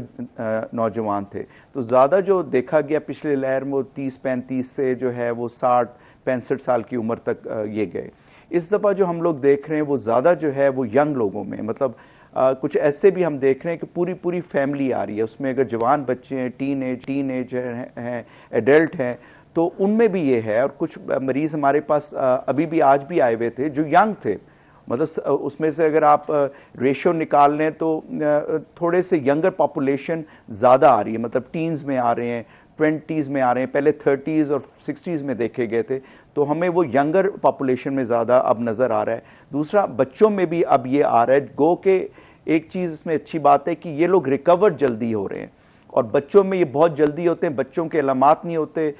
नौजवान थे। तो ज़्यादा जो देखा गया पिछले लहर में वो 30-35 से जो है वो 60-65 साल की उम्र तक ये गए। इस दफ़ा जो हम लोग देख रहे हैं वो ज़्यादा जो है वो यंग लोगों में, मतलब कुछ ऐसे भी हम देख रहे हैं कि पूरी फैमिली आ रही है, उसमें अगर जवान बच्चे हैं, टीन एज हैं, एडल्ट हैं, तो उनमें भी ये है। और कुछ मरीज़ हमारे पास अभी भी आज भी आए हुए थे जो यंग थे, मतलब उसमें से अगर आप रेशो निकाल लें तो थोड़े से यंगर पॉपुलेशन ज़्यादा आ रही है, मतलब टीन्स में आ रहे हैं, 20s में आ रहे हैं, पहले 30s और 60s में देखे गए थे। तो हमें वो यंगर पॉपुलेशन में ज़्यादा अब नज़र आ रहा है। दूसरा, बच्चों में भी अब ये आ रहा है। गो के एक चीज़ इसमें अच्छी बात है कि ये लोग रिकवर जल्दी हो रहे हैं, और बच्चों में ये बहुत जल्दी होते हैं। बच्चों के अलामात नहीं होते,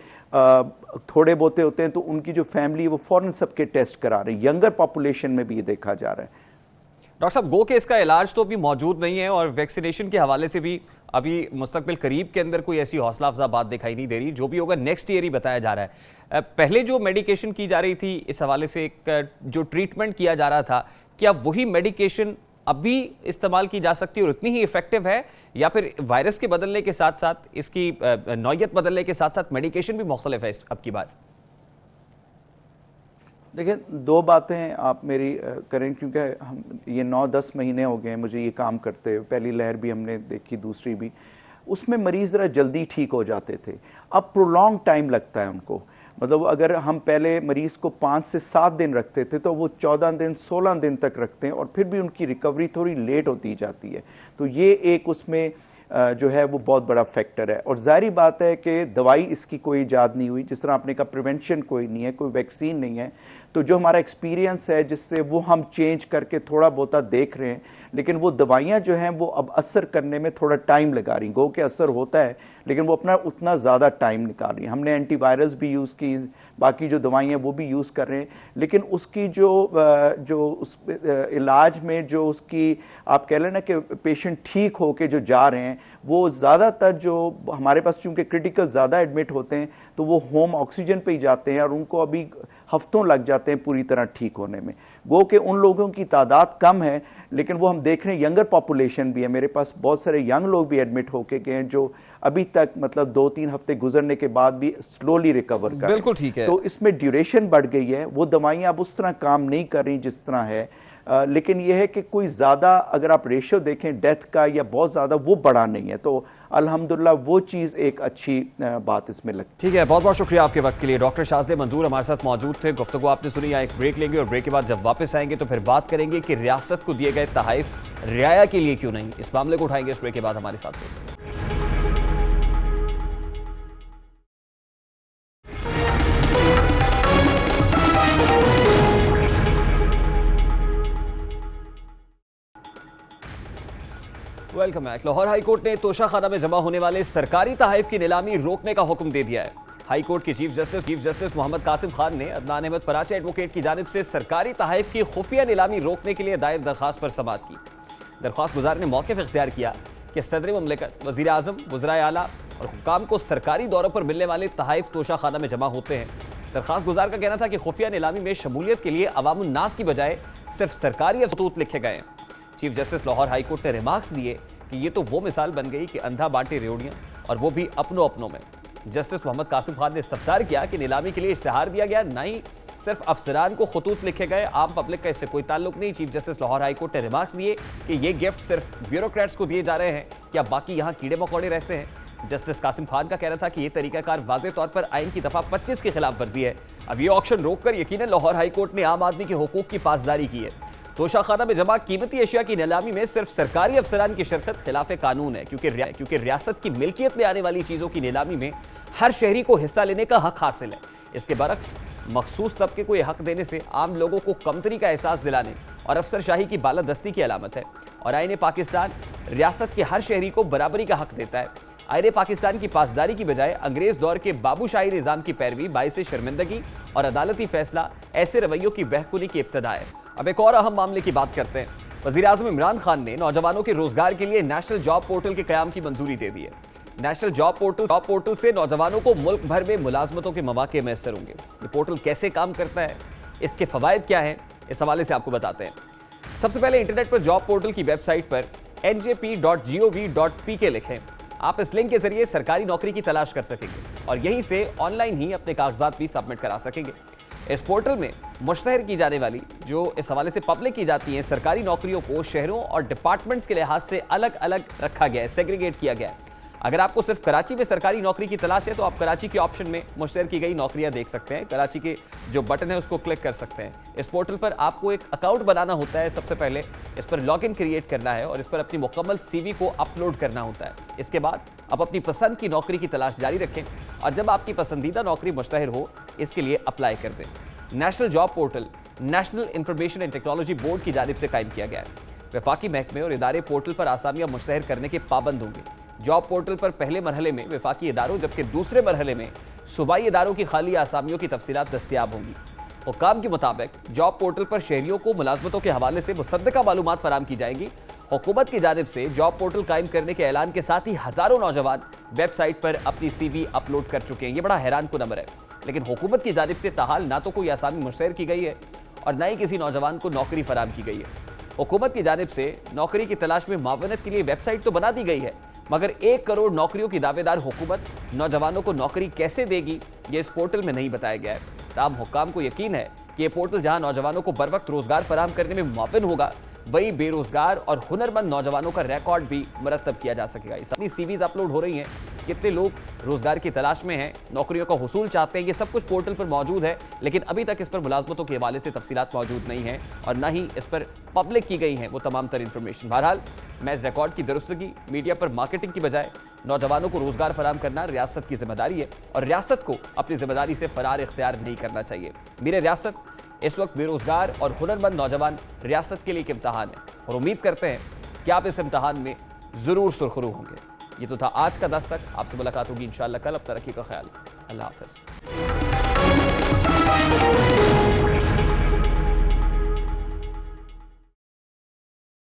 थोड़े बहुते होते हैं, तो उनकी जो फैमिली वो फ़ौरन सबके टेस्ट करा रहे हैं। यंगर पॉपुलेशन में भी ये देखा जा रहा है। डॉक्टर साहब, गो के इसका इलाज तो अभी मौजूद नहीं है और वैक्सीनेशन के हवाले से भी अभी मुस्तकबिल करीब के अंदर कोई ऐसी हौसला अफजा बात दिखाई नहीं दे रही। जो भी होगा नेक्स्ट ईयर ही बताया जा रहा है। पहले जो मेडिकेशन की जा रही थी, इस हवाले से एक जो ट्रीटमेंट किया जा रहा था, क्या वही मेडिकेशन अभी इस्तेमाल की जा सकती है और उतनी ही इफेक्टिव है, या फिर वायरस के बदलने के साथ साथ इसकी नौयत बदलने के साथ साथ मेडिकेशन भी मुख्तलिफ है अब की बार? देखिए, दो बातें आप मेरी करें, क्योंकि हम ये 9-10 महीने हो गए हैं मुझे ये काम करते हुए। पहली लहर भी हमने देखी, दूसरी भी, उसमें मरीज़ ज़रा जल्दी ठीक हो जाते थे। अब प्रोलॉन्ग टाइम लगता है उनको। मतलब अगर हम पहले मरीज़ को 5 से 7 दिन रखते थे तो वो 14 दिन 16 दिन तक रखते हैं और फिर भी उनकी रिकवरी थोड़ी लेट होती जाती है। तो ये एक उसमें जो है वो बहुत बड़ा फैक्टर है। और ज़ाहिर बात है कि दवाई इसकी कोई ईजाद नहीं हुई, जिस तरह आपने कहा प्रिवेंशन कोई नहीं है, कोई वैक्सीन नहीं है। तो जो हमारा एक्सपीरियंस है जिससे वो हम चेंज करके थोड़ा बहुत देख रहे हैं, लेकिन वो दवाइयाँ जो हैं वो अब असर करने में थोड़ा टाइम लगा रही। गो के असर होता है लेकिन वो अपना उतना ज़्यादा टाइम निकाल रही हैं। हमने एंटीवायरल्स भी यूज़ की, बाकी जो दवाइयाँ वो भी यूज़ कर रहे हैं, लेकिन उसकी जो उस इलाज में जो उसकी आप कह लें ना कि पेशेंट ठीक हो के जो जा रहे हैं, वो ज़्यादातर जो हमारे पास चूँकि क्रिटिकल ज़्यादा एडमिट होते हैं तो वो होम ऑक्सीजन पे ही जाते हैं और उनको अभी हफ्तों लग जाते हैं पूरी तरह ठीक होने में। गो के उन लोगों की तादाद कम है, लेकिन वो हम देख रहे हैं यंगर पॉपुलेशन भी है। मेरे पास बहुत सारे यंग लोग भी एडमिट होके गए हैं जो अभी तक मतलब 2-3 हफ्ते गुजरने के बाद भी स्लोली रिकवर कर रहे हैं। बिल्कुल ठीक है। तो इसमें ड्यूरेशन बढ़ गई है, वो दवाइयाँ अब उस तरह काम नहीं कर रही जिस तरह है। लेकिन यह है कि कोई ज़्यादा अगर आप रेशियो देखें डेथ का या बहुत ज़्यादा, वो बड़ा नहीं है। तो अल्हम्दुलिल्लाह वो चीज़ एक अच्छी बात इसमें लगती है। ठीक है, बहुत बहुत शुक्रिया आपके वक्त के लिए। डॉक्टर शाज़िल मंजूर हमारे साथ मौजूद थे। गुफ्तगू आपने सुनी। यहाँ एक ब्रेक लेंगे और ब्रेक के बाद जब वापस आएंगे तो फिर बात करेंगे कि रियासत को दिए गए तहाइफ रियाया के लिए क्यों नहीं। इस मामले को उठाएंगे इस ब्रेक के बाद। हमारे साथ वेलकम बैक। लाहौर हाईकोर्ट ने तोशाखाना में जमा होने वाले सरकारी तहाइफ की नीलामी रोकने का हुक्म दे दिया है। हाईकोर्ट के चीफ जस्टिस मोहम्मद कासिम खान ने अदनान अहमद पराचे एडवोकेट की जानिब से सरकारी तहाइफ की खुफिया नीलामी रोकने के लिए दायर दरख्वास्त पर समाअत की। दरख्वास्त गुजार ने मौक़िफ़ इख्तियार किया कि सदर मुमलिकत, वज़ीर आज़म, वज़राए आला और हुक्काम को सरकारी दौरों पर मिलने वाले तहाइफ तोशाखाना में जमा होते हैं। दरख्वास्त गुजार का कहना था कि खुफिया नीलामी में शमूलियत के लिए अवामुन नास की बजाय सिर्फ सरकारी खतूत लिखे गए हैं। चीफ जस्टिस लाहौर हाईकोर्ट ने रिमार्क्स दिए कि ये तो वो मिसाल बन गई कि अंधा बांटे रेवड़ियाँ, और वो भी अपनों अपनों में। जस्टिस मोहम्मद कासिम खान ने इस्तफसार किया कि नीलामी के लिए इश्तिहार दिया गया, ना ही सिर्फ अफसरान को खतूत लिखे गए, आम पब्लिक का इससे कोई ताल्लुक नहीं। चीफ जस्टिस लाहौर हाईकोर्ट ने रिमार्क्स दिए कि ये गिफ्ट सिर्फ ब्यूरोक्रेट्स को दिए जा रहे हैं, क्या बाकी यहाँ कीड़े मकोड़े रहते हैं। जस्टिस कासिम खान का कहना था कि यह तरीकाकार वाज़ेह तौर पर आइन की दफ़ा 25 की खिलाफ वर्जी है। अब ये ऑक्शन रोककर यकीनन लाहौर हाईकोर्ट ने आम आदमी के हुकूक की पासदारी की है। तोशाखाना में जमा कीमती अशिया की नीलामी में सिर्फ सरकारी अफसरान की शिरकत खिलाफ कानून है, क्योंकि रियासत की मिल्कियत में आने वाली चीज़ों की नीलामी में हर शहरी को हिस्सा लेने का हक हासिल है। इसके बरक्स मखसूस तबके को यह हक देने से आम लोगों को कमतरी का एहसास दिलाने और अफसरशाही की बालादस्ती की अलामत है। और आईन पाकिस्तान रियासत के हर शहरी को बराबरी का हक देता है। आईन पाकिस्तान की पासदारी की बजाय अंग्रेज दौर के बाबूशाही निज़ाम की पैरवी बाइस शर्मिंदगी और अदालती फैसला ऐसे रवैयों की बहकुनी की इब्तदा है। अब एक और अहम मामले की बात करते हैं। वज़ीर आज़म इमरान खान ने नौजवानों के रोजगार के लिए नेशनल जॉब पोर्टल के क़याम की मंजूरी दे दी है। नेशनल जॉब पोर्टल से नौजवानों को मुल्क भर में मुलाजमतों के मौके मैसर होंगे। ये पोर्टल कैसे काम करता है, इसके फ़वाइद क्या हैं, इस हवाले से आपको बताते हैं। सबसे पहले इंटरनेट पर जॉब पोर्टल की वेबसाइट पर njp.gov.pk लिखें। आप इस लिंक के जरिए सरकारी नौकरी की तलाश कर सकेंगे और यहीं से ऑनलाइन ही अपने कागजात भी सबमिट करा सकेंगे। इस पोर्टल में मुश्तहर की जाने वाली, जो इस हवाले से पब्लिक की जाती हैं, सरकारी नौकरियों को शहरों और डिपार्टमेंट्स के लिहाज से अलग अलग रखा गया है, सेग्रीगेट किया गया है। अगर आपको सिर्फ कराची में सरकारी नौकरी की तलाश है तो आप कराची के ऑप्शन में मुश्तहर की गई नौकरियां देख सकते हैं। कराची के जो बटन है उसको क्लिक कर सकते हैं। इस पोर्टल पर आपको एक अकाउंट बनाना होता है। सबसे पहले इस पर लॉगिन क्रिएट करना है और इस पर अपनी मुकम्मल CV को अपलोड करना होता है। इसके बाद आप अपनी पसंद की नौकरी की तलाश जारी रखें और जब आपकी पसंदीदा नौकरी मुश्तहर हो, इसके लिए अप्लाई कर दें। National job portal national information and technology board की जानिब से कायम किया गया है। वफाकी महकमे और इदारे पोर्टल पर आसामियां मुश्तहर करने के पाबंद होंगे। जॉब पोर्टल पर पहले मरहले में वफाकी इदारों, जबकि दूसरे मरहले में सूबाई इदारों की खाली आसामियों की तफसीलात दस्तियाब होंगी। हुक्काम के मुताबिक जॉब पोर्टल पर शहरियों को मुलाजमतों के हवाले से मुसद्दका मालूमात फराम की जाएंगी। हुकूमत की जानिब से जॉब पोर्टल कायम करने के ऐलान के साथ ही हज़ारों नौजवान वेबसाइट पर अपनी CV अपलोड कर चुके हैं। ये बड़ा हैरान कुन अमर है, लेकिन हुकूमत की जानिब से ताहाल ना तो कोई आसामी मुश्तहर की गई है और ना ही किसी नौजवान को नौकरी फराम की गई है। हुकूमत की जानिब से नौकरी की तलाश में मावनत के लिए वेबसाइट तो बना दी गई है, मगर 1 करोड़ नौकरियों की दावेदार हुकूमत नौजवानों को नौकरी कैसे देगी, ये इस पोर्टल में नहीं बताया गया है। ताम हुक्काम को यकीन है कि ये पोर्टल जहां नौजवानों को बर वक्त रोजगार फराहम करने में मुआविन होगा, वही बेरोजगार और हुनरमंद नौजवानों का रिकॉर्ड भी मुरतब किया जा सकेगा। इस अपनी सीवीज अपलोड हो रही हैं, कितने लोग रोजगार की तलाश में हैं, नौकरियों का हुसूल चाहते हैं, ये सब कुछ पोर्टल पर मौजूद है, लेकिन अभी तक इस पर मुलाजमतों के हवाले से तफसीलात मौजूद नहीं है और ना ही इस पर पब्लिक की गई है वो तमाम तर इंफॉर्मेशन। बहरहाल मैं इस रिकॉर्ड की दुरुस्तगी, मीडिया पर मार्केटिंग की बजाय नौजवानों को रोजगार फराहम करना रियासत की जिम्मेदारी है और रियासत को अपनी जिम्मेदारी से फरार इख्तियार नहीं करना चाहिए। मेरे रियासत इस वक्त बेरोजगार और हुनरमंद नौजवान रियासत के लिए एक इम्तहान है और उम्मीद करते हैं कि आप इस इम्तहान में जरूर सुरखरू होंगे। ये तो था आज का 10 तक। आपसे मुलाकात होगी इंशाअल्लाह कल। अब तक रखिएगा ख्याल। अल्लाह हाफ़िज़।